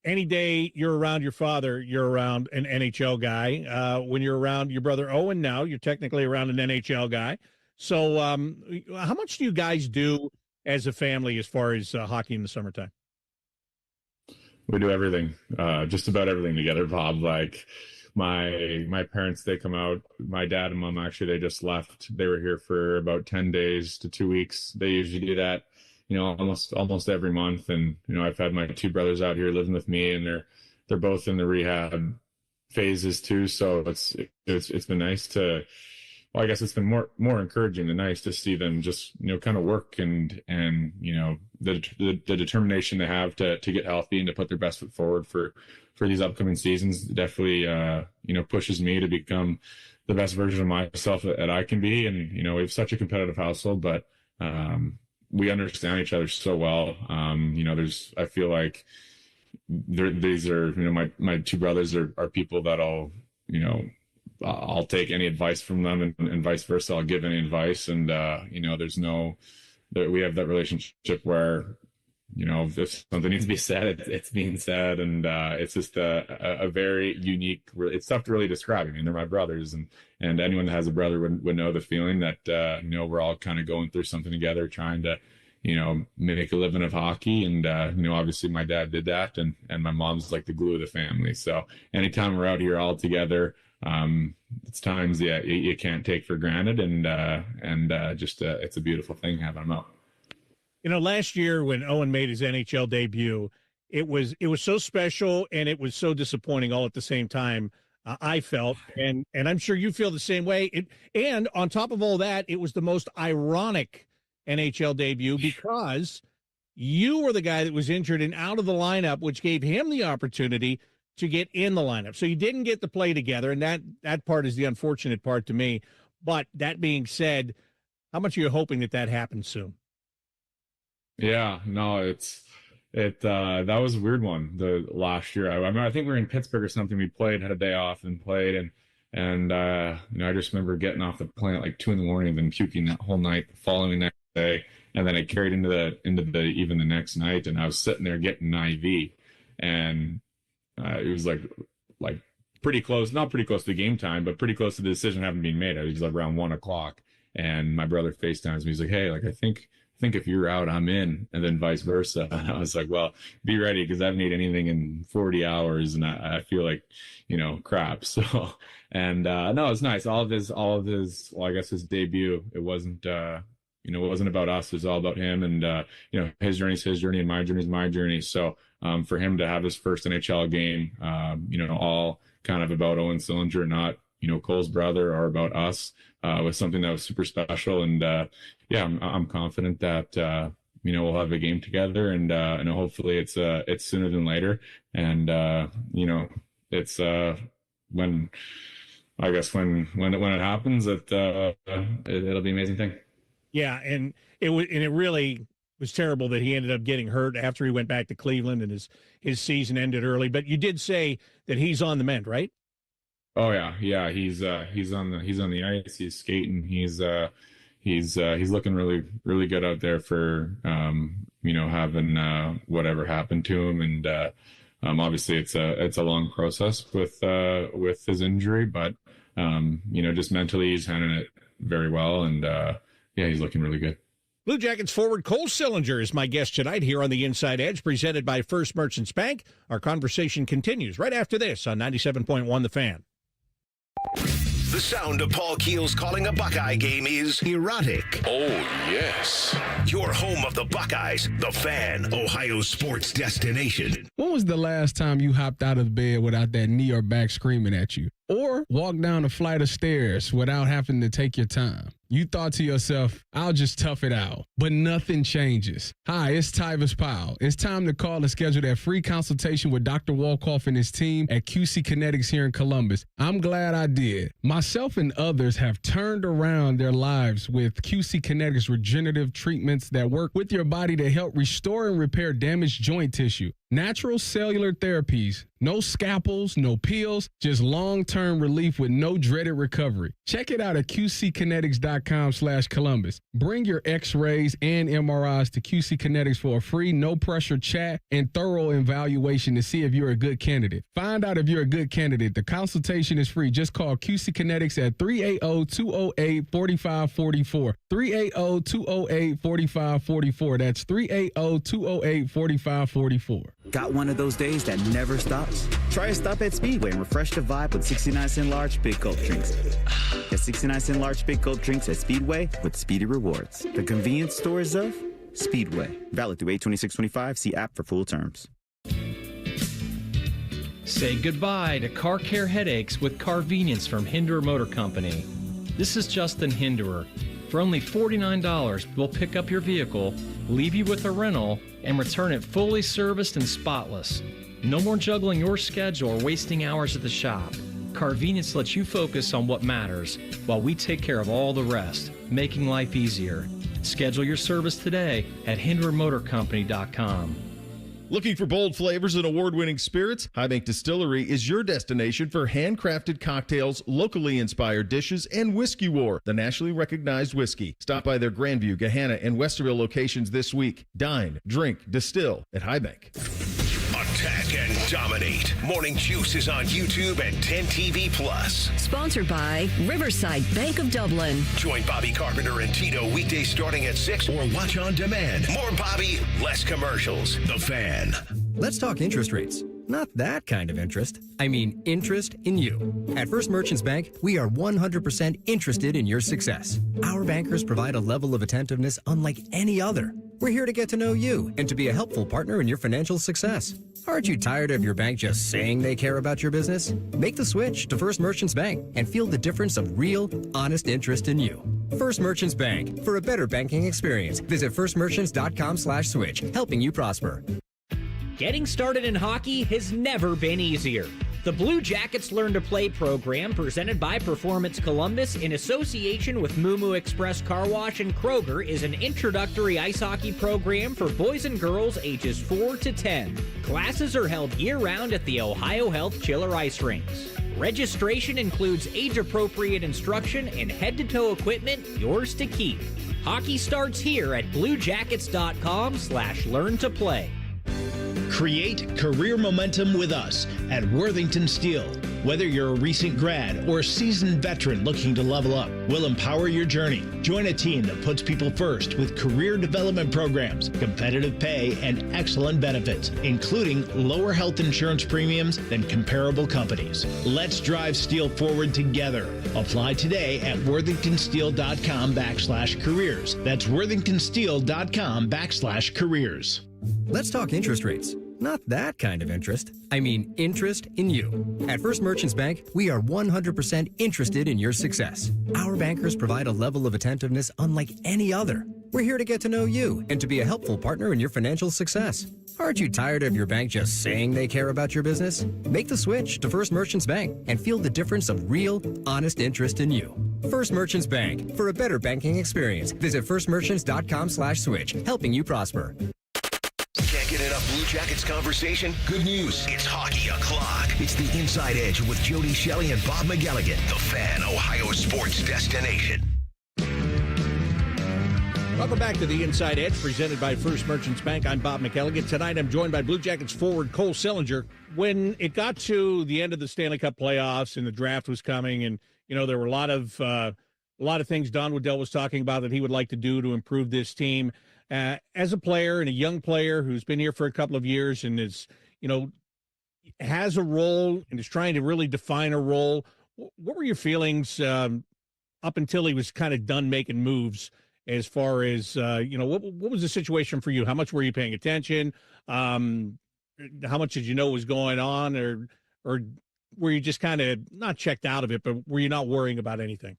any day you're around your father, you're around an NHL guy. When you're around your brother Owen now, you're technically around an NHL guy. So how much do you guys do as a family as far as hockey in the summertime? We do everything, just about everything together, Bob. Like my parents, they come out. My dad and mom, actually, they just left. They were here for about 10 days to 2 weeks. They usually do that, almost every month. And, I've had my two brothers out here living with me, and they're both in the rehab phases too. So it's been nice to, well, I guess it's been more encouraging than nice to see them just, kind of work and the determination they have to get healthy and to put their best foot forward for these upcoming seasons definitely, pushes me to become the best version of myself that I can be. And, you know, we have such a competitive household, but we understand each other so well. You know, I feel like these are, you know, my two brothers are people that I'll take any advice from them, and vice versa. I'll give any advice. And, you know, we have that relationship where, you know, if something needs to be said, it's being said. And it's just a very unique, it's tough to really describe. I mean, they're my brothers, and anyone that has a brother would know the feeling that, you know, we're all kind of going through something together, trying to, you know, make a living of hockey. And, you know, obviously my dad did that, and my mom's like the glue of the family. So anytime we're out here all together, it's times, you can't take for granted. And it's a beautiful thing having them out. You know, last year when Owen made his NHL debut, it was so special, and it was so disappointing all at the same time. I felt, and I'm sure you feel the same way. And on top of all that, it was the most ironic NHL debut because you were the guy that was injured and out of the lineup, which gave him the opportunity to get in the lineup. So you didn't get to play together, and that part is the unfortunate part to me. But that being said, how much are you hoping that happens soon? Yeah, no, that was a weird one the last year. I think we were in Pittsburgh or something. We had a day off and played, and you know, I just remember getting off the plane at like 2 a.m. and then puking that whole night the following next day, and then it carried into the even the next night, and I was sitting there getting an IV, and it was like pretty close, not pretty close to game time, but pretty close to the decision having been made. It was like around 1 o'clock, and my brother FaceTimes me. He's like, "Hey, like I think if you're out, I'm in," and then vice versa. And I was like, "Well, be ready, because I haven't eaten anything in 40 hours, and I feel like, you know, crap." So, and no, it's nice. All of his, well, I guess his debut, it wasn't, you know, it wasn't about us. It was all about him, and you know, his journey's his journey, and my journey's my journey. So, for him to have his first NHL game, you know, all kind of about Owen Sillinger, not, you know, Cole's brother, or about us, was something that was super special. And yeah, I'm confident that you know, we'll have a game together, and hopefully it's sooner than later. And you know, it's when it happens, that it'll be an amazing thing. Yeah, and it really was terrible that he ended up getting hurt after he went back to Cleveland, and his season ended early. But you did say that he's on the mend, right? Oh yeah. He's on the ice. He's skating. He's looking really, really good out there for you know, having whatever happened to him. And obviously it's a long process with his injury, but you know, just mentally he's handling it very well, and yeah, he's looking really good. Blue Jackets forward Cole Sillinger is my guest tonight here on the Inside Edge, presented by First Merchants Bank. Our conversation continues right after this on 97.1 The Fan. The sound of Paul Keels calling a Buckeye game is erotic. Oh, yes. Your home of the Buckeyes, The Fan, Ohio's sports destination. When was the last time you hopped out of bed without that knee or back screaming at you? Or walked down a flight of stairs without having to take your time? You thought to yourself, I'll just tough it out. But nothing changes. Hi, it's Tyvis Powell. It's time to call and schedule that free consultation with Dr. Wolkoff and his team at QC Kinetics here in Columbus. I'm glad I did. Myself and others have turned around their lives with QC Kinetics regenerative treatments that work with your body to help restore and repair damaged joint tissue. Natural cellular therapies. No scalpels, no pills, just long-term relief with no dreaded recovery. Check it out at qckinetics.com/Columbus. Bring your x-rays and MRIs to QC Kinetics for a free, no-pressure chat and thorough evaluation to see if you're a good candidate. Find out if you're a good candidate. The consultation is free. Just call QC Kinetics at 380-208-4544. 380-208-4544. That's 380-208-4544. Got one of those days that never stops? Try a stop at Speedway and refresh the vibe with 69-cent large big gulp drinks. Get 69-cent large big gulp drinks at Speedway with Speedy Rewards. The convenience stores of Speedway. Valid through 8/26/25. See app for full terms. Say goodbye to car care headaches with Carvenience from Hinderer Motor Company. This is Justin Hinderer. For only $49, we'll pick up your vehicle, leave you with a rental, and return it fully serviced and spotless. No more juggling your schedule or wasting hours at the shop. Carvenience lets you focus on what matters while we take care of all the rest, making life easier. Schedule your service today at HinderMotorCompany.com. Looking for bold flavors and award-winning spirits? High Bank Distillery is your destination for handcrafted cocktails, locally inspired dishes, and Whiskey War, the nationally recognized whiskey. Stop by their Grandview, Gahanna, and Westerville locations this week. Dine, drink, distill at High Bank. Attack and dominate. Morning Juice is on YouTube and 10TV Plus. Sponsored by Riverside Bank of Dublin. Join Bobby Carpenter and Tito weekdays starting at 6 or watch on demand. More Bobby, less commercials. The Fan. Let's talk interest rates. Not that kind of interest. I mean, interest in you. At First Merchants Bank, we are 100% interested in your success. Our bankers provide a level of attentiveness unlike any other. We're here to get to know you and to be a helpful partner in your financial success. Aren't you tired of your bank just saying they care about your business? Make the switch to First Merchants Bank and feel the difference of real, honest interest in you. First Merchants Bank. For a better banking experience, visit firstmerchants.com/switch, helping you prosper. Getting started in hockey has never been easier. The Blue Jackets Learn to Play program, presented by Performance Columbus in association with Moo Express Car Wash and Kroger, is an introductory ice hockey program for boys and girls ages 4 to 10. Classes are held year-round at the Ohio Health Chiller Ice Rinks. Registration includes age-appropriate instruction and head-to-toe equipment, yours to keep. Hockey starts here at bluejackets.com/learn-to-play. Create career momentum with us at Worthington Steel. Whether you're a recent grad or a seasoned veteran looking to level up, we'll empower your journey. Join a team that puts people first with career development programs, competitive pay, and excellent benefits, including lower health insurance premiums than comparable companies. Let's drive steel forward together. Apply today at worthingtonsteel.com/careers. That's worthingtonsteel.com/careers. Let's talk interest rates. Not that kind of interest. I mean, interest in you. At First Merchants Bank, we are 100% interested in your success. Our bankers provide a level of attentiveness unlike any other. We're here to get to know you and to be a helpful partner in your financial success. Aren't you tired of your bank just saying they care about your business? Make the switch to First Merchants Bank and feel the difference of real, honest interest in you. First Merchants Bank. For a better banking experience, visit firstmerchants.com/switch, helping you prosper. Can't get enough Blue Jackets conversation? Good news. It's Hockey O'Clock. It's the Inside Edge with Jody Shelley and Bob McElligott. The Fan, Ohio sports destination. Welcome back to the Inside Edge, presented by First Merchants Bank. I'm Bob McElligott. Tonight I'm joined by Blue Jackets forward Cole Sillinger. When it got to the end of the Stanley Cup playoffs and the draft was coming, and there were a lot of things Don Waddell was talking about that he would like to do to improve this team. As a player and a young player who's been here for a couple of years and is, has a role and is trying to really define a role, what were your feelings up until he was kind of done making moves? As far as, what was the situation for you? How much were you paying attention? How much did you know was going on? Or were you just kind of not checked out of it, but were you not worrying about anything?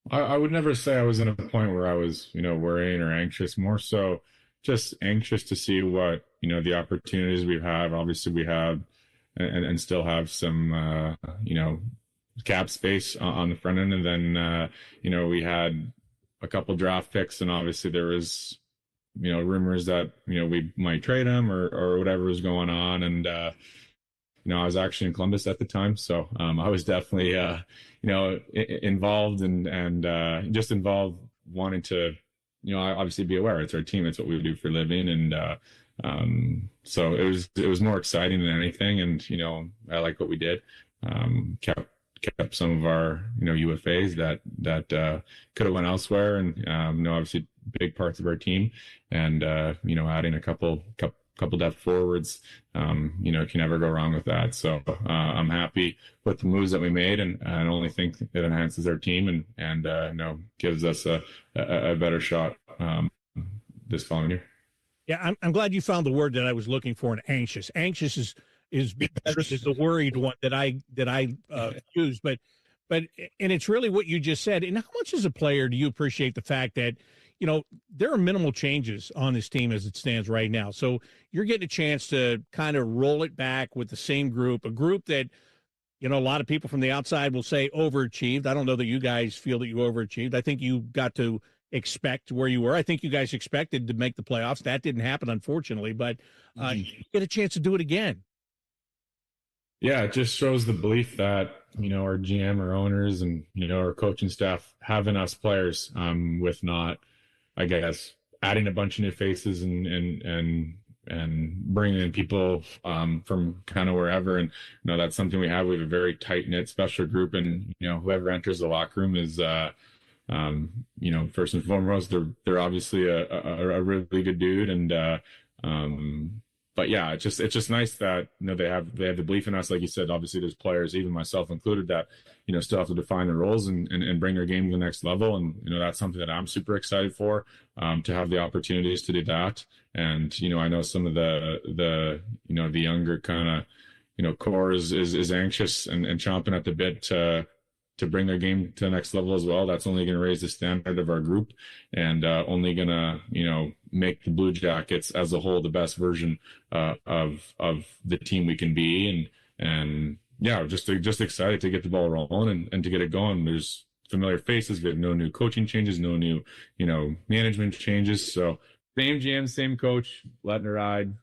I would never say I was in a point where I was, worrying or anxious, more so just anxious to see what, the opportunities we have. Obviously we have and still have some, cap space on the front end. And then, we had a couple draft picks, and obviously there was, rumors that, we might trade him or whatever was going on. And, I was actually in Columbus at the time. So I was definitely, involved and just involved wanting to, obviously be aware. It's our team. It's what we do for a living. And so it was more exciting than anything. And, I like what we did. Kept some of our, UFAs that could have went elsewhere. And, obviously big parts of our team. And, adding a couple depth forwards, can never go wrong with that. So I'm happy with the moves that we made, and I only think it enhances our team and gives us a better shot this following year. Yeah, I'm glad you found the word that I was looking for, an anxious. Anxious is the worried one that I use, but and it's really what you just said. And how much as a player do you appreciate the fact that there are minimal changes on this team as it stands right now? So you're getting a chance to kind of roll it back with the same group, a group that You know, a lot of people from the outside will say overachieved. I don't know that you guys feel that you overachieved. I think you got to expect where you were. I think you guys expected to make the playoffs. That didn't happen, unfortunately, but you get a chance to do it again. Yeah, it just shows the belief that, our GM, our owners, and, our coaching staff have in us players, with not, I guess, adding a bunch of new faces and bringing in people from kind of wherever. And, that's something we have. We have a very tight-knit special group, and, whoever enters the locker room is, first and foremost, they're obviously a really good dude. And, but yeah, it's just nice that, they have the belief in us. Like you said, obviously there's players, even myself included, that, still have to define their roles and bring their game to the next level. And, that's something that I'm super excited for, to have the opportunities to do that. And, I know some of the younger kind of, core is anxious and chomping at the bit to bring their game to the next level as well. That's only going to raise the standard of our group, and only going to, make the Blue Jackets as a whole the best version of the team we can be. And yeah, just excited to get the ball rolling and to get it going. There's familiar faces. We have no new coaching changes, no new, management changes. So same GM, same coach, letting it ride.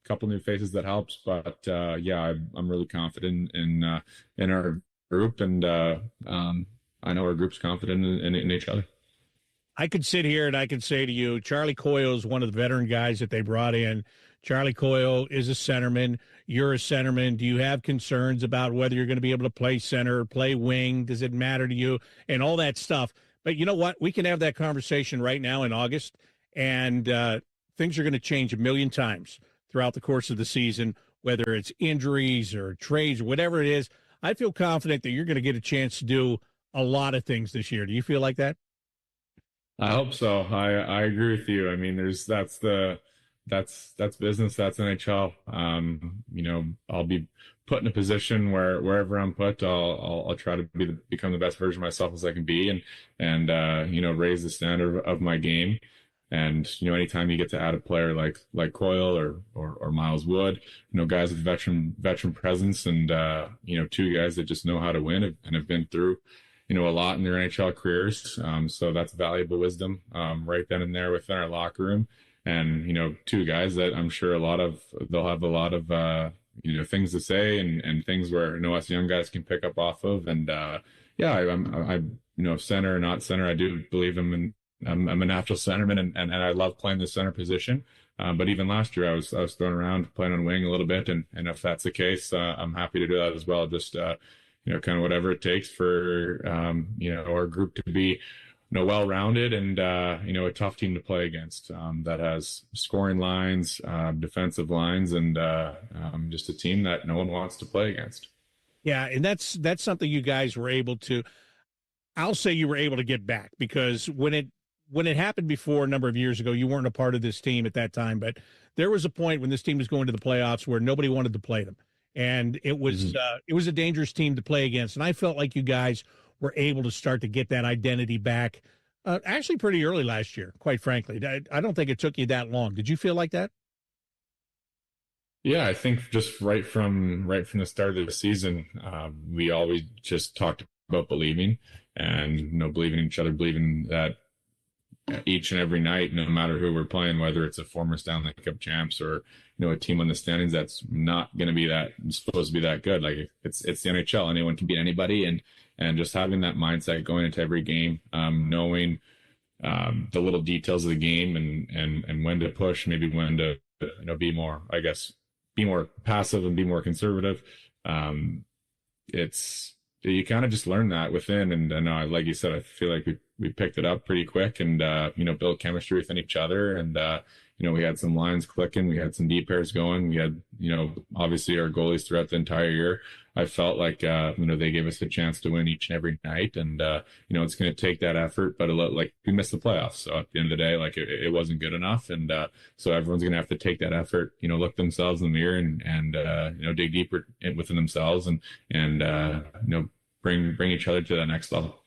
Couple new faces that helps, but yeah, I'm really confident in our group, and I know our group's confident in each other. I could sit here and I could say to you, Charlie Coyle is one of the veteran guys that they brought in. Charlie Coyle is a centerman. You're a centerman. Do you have concerns about whether you're going to be able to play center, play wing? Does it matter to you? And all that stuff. But you know what? We can have that conversation right now in August, and things are going to change a million times throughout the course of the season, whether it's injuries or trades or whatever it is. I feel confident that you're going to get a chance to do a lot of things this year. Do you feel like that? I hope so. I agree with you. I mean, that's business. That's NHL. I'll be put in a position where wherever I'm put, I'll try to become the best version of myself as I can be, and raise the standard of my game. And anytime you get to add a player like Coyle or Miles Wood, guys with veteran presence, and two guys that just know how to win and have been through a lot in their NHL careers. So that's valuable wisdom right then and there within our locker room. And two guys that I'm sure they'll have a lot of things to say and things where us young guys can pick up off of. And yeah, I'm center or not center, I do believe I'm a natural centerman, and I love playing the center position. But even last year, I was thrown around playing on wing a little bit, and if that's the case, I'm happy to do that as well. Just kind of whatever it takes for our group to be well-rounded and a tough team to play against that has scoring lines, defensive lines, and just a team that no one wants to play against. Yeah, and that's something you guys were able to. I'll say you were able to get back, because when it happened before a number of years ago, you weren't a part of this team at that time, but there was a point when this team was going to the playoffs where nobody wanted to play them. And it was a dangerous team to play against. And I felt like you guys were able to start to get that identity back actually pretty early last year, quite frankly. I don't think it took you that long. Did you feel like that? Yeah, I think just right from the start of the season, we always just talked about believing and believing in each other, believing that each and every night, no matter who we're playing, whether it's a former Stanley Cup champs or a team on the standings that's not going to be supposed to be that good. Like it's the NHL, anyone can beat anybody, and just having that mindset going into every game, knowing the little details of the game and when to push, maybe when to be more passive and be more conservative. You kind of just learn that within, and like you said, I feel like we picked it up pretty quick, and built chemistry within each other, and we had some lines clicking, we had some deep pairs going, we had obviously our goalies throughout the entire year. I felt like they gave us a chance to win each and every night, and it's going to take that effort, but like we missed the playoffs, so at the end of the day, like it wasn't good enough, and so everyone's going to have to take that effort, look themselves in the mirror and dig deeper within themselves and bring each other to the next level.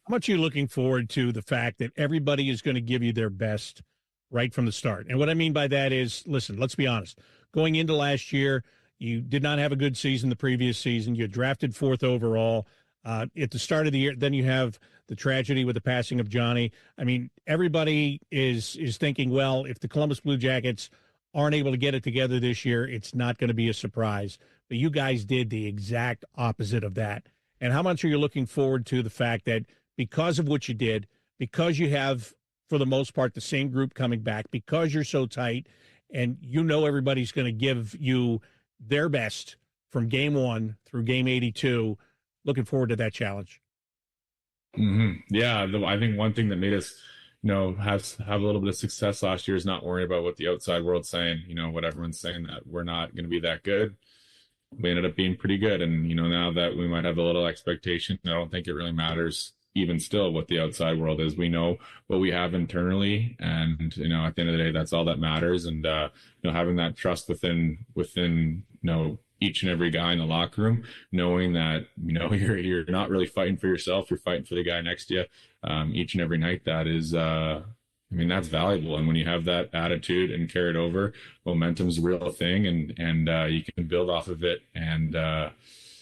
How much are you looking forward to the fact that everybody is going to give you their best right from the start? And what I mean by that is, listen, let's be honest. Going into last year, You did not have a good season the previous season. You drafted 4th overall at the start of the year. Then you have the tragedy with the passing of Johnny. I mean, everybody is thinking, well, if the Columbus Blue Jackets aren't able to get it together this year, it's not going to be a surprise. But you guys did the exact opposite of that. And how much are you looking forward to the fact that because of what you did, because you have, for the most part, the same group coming back, because you're so tight, and you know everybody's going to give you their best from game 1 through game 82, looking forward to that challenge? Yeah, I think one thing that made us, have a little bit of success last year is not worrying about what the outside world's saying. What everyone's saying, that we're not going to be that good. We ended up being pretty good, and now that we might have a little expectation, I don't think it really matters even still what the outside world is. We know what we have internally, and at the end of the day, that's all that matters. And having that trust within each and every guy in the locker room, knowing that you're not really fighting for yourself, you're fighting for the guy next to you each and every night. That is that's valuable. And when you have that attitude and carry it over, momentum's a real thing, and you can build off of it. And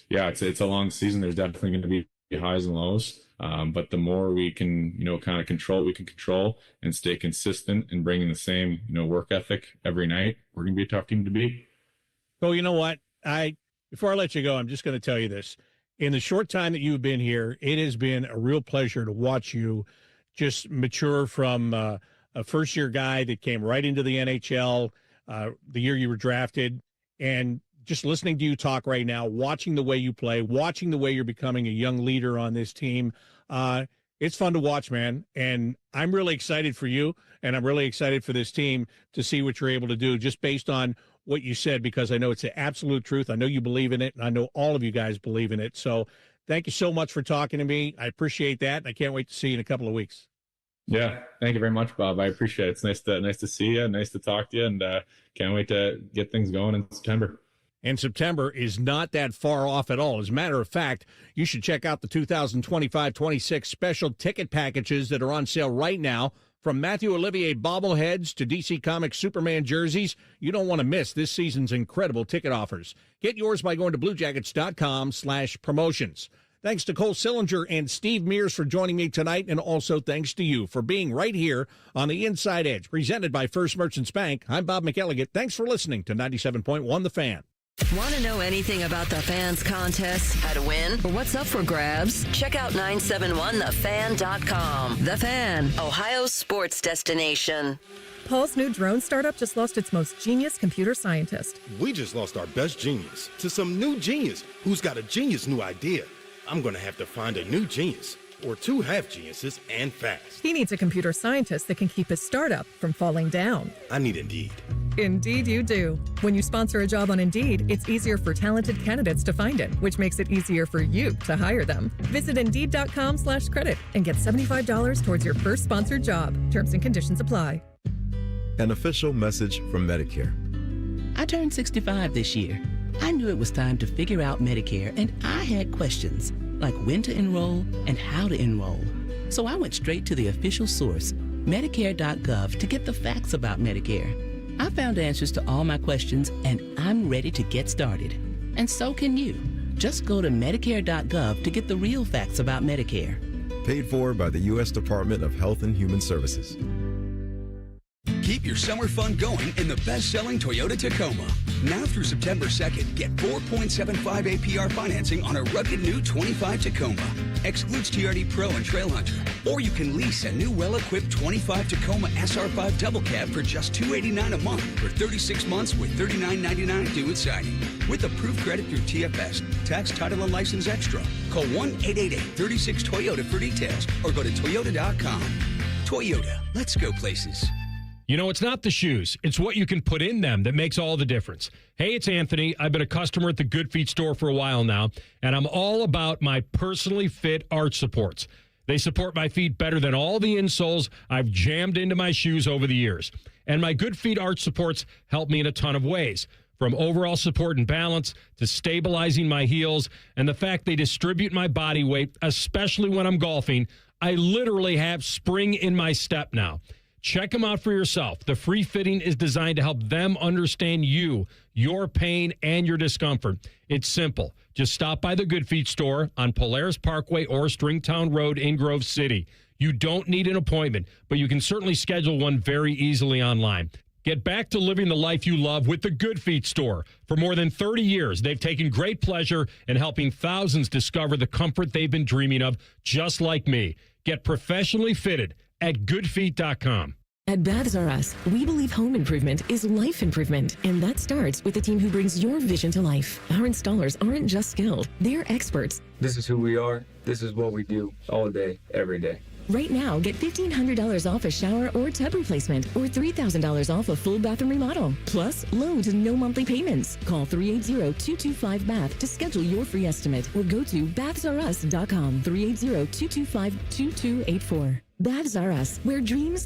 it's a long season. There's definitely going to be highs and lows. But the more we can, kind of control what we can control and stay consistent and bringing the same, work ethic every night, we're going to be a tough team to beat. So you know what? Before I let you go, I'm just going to tell you this. In the short time that you've been here, it has been a real pleasure to watch you just mature from a first-year guy that came right into the NHL the year you were drafted, and just listening to you talk right now, watching the way you play, watching the way you're becoming a young leader on this team. It's fun to watch, man. And I'm really excited for you, and I'm really excited for this team to see what you're able to do just based on what you said, because I know it's the absolute truth. I know you believe in it, and I know all of you guys believe in it. So thank you so much for talking to me. I appreciate that, and I can't wait to see you in a couple of weeks. Yeah, thank you very much, Bob. I appreciate it. It's nice to see you, nice to talk to you, and can't wait to get things going in September. And September is not that far off at all. As a matter of fact, you should check out the 2025-26 special ticket packages that are on sale right now. From Matthew Olivier bobbleheads to DC Comics Superman jerseys, you don't want to miss this season's incredible ticket offers. Get yours by going to bluejackets.com/promotions. Thanks to Cole Sillinger and Steve Mears for joining me tonight, and also thanks to you for being right here on the Inside Edge, presented by First Merchants Bank. I'm Bob McElligott. Thanks for listening to 97.1 The Fan. Want to know anything about the Fans contest, how to win, or what's up for grabs? Check out 971thefan.com. The Fan, Ohio's sports destination. Paul's new drone startup just lost its most genius computer scientist. We just lost our best genius to some new genius who's got a genius new idea. I'm going to have to find a new genius, or 2 half geniuses, and fast. He needs a computer scientist that can keep his startup from falling down. I need Indeed. Indeed you do. When you sponsor a job on Indeed, it's easier for talented candidates to find it, which makes it easier for you to hire them. Visit Indeed.com/credit and get $75 towards your first sponsored job. Terms and conditions apply. An official message from Medicare. I turned 65 this year. I knew it was time to figure out Medicare, and I had questions like when to enroll and how to enroll. So I went straight to the official source, Medicare.gov, to get the facts about Medicare. I found answers to all my questions, and I'm ready to get started. And so can you. Just go to Medicare.gov to get the real facts about Medicare. Paid for by the U.S. Department of Health and Human Services. Keep your summer fun going in the best-selling Toyota Tacoma. Now through September 2nd, get 4.75 APR financing on a rugged new 25 Tacoma. Excludes TRD Pro and Trailhunter. Or you can lease a new well-equipped 25 Tacoma SR5 double cab for just $289 a month for 36 months with $39.99 due at signing. With approved credit through TFS, tax, title, and license extra. Call 1-888-36-TOYOTA for details or go to Toyota.com. Toyota, let's go places. You know, it's not the shoes. It's what you can put in them that makes all the difference. Hey, it's Anthony. I've been a customer at the Good Feet store for a while now, and I'm all about my personally fit arch supports. They support my feet better than all the insoles I've jammed into my shoes over the years. And my Good Feet arch supports help me in a ton of ways, from overall support and balance to stabilizing my heels, and the fact they distribute my body weight, especially when I'm golfing. I literally have spring in my step now. Check them out for yourself. The free fitting is designed to help them understand you, your pain, and your discomfort. It's simple. Just stop by the Good Feet store on Polaris Parkway or Stringtown Road in Grove City. You don't need an appointment, but you can certainly schedule one very easily online. Get back to living the life you love with the Good Feet store. For more than 30 years, they've taken great pleasure in helping thousands discover the comfort they've been dreaming of, just like me. Get professionally fitted at goodfeet.com. At Baths R Us, we believe home improvement is life improvement, and that starts with the team who brings your vision to life. Our installers aren't just skilled, they're experts. This is who we are. This is what we do all day, every day. Right now, get $1,500 off a shower or tub replacement or $3,000 off a full bathroom remodel. Plus, loads and no monthly payments. Call 380-225-BATH to schedule your free estimate or go to bathsrus.com. 380-225-2284. Baths R Us, where dreams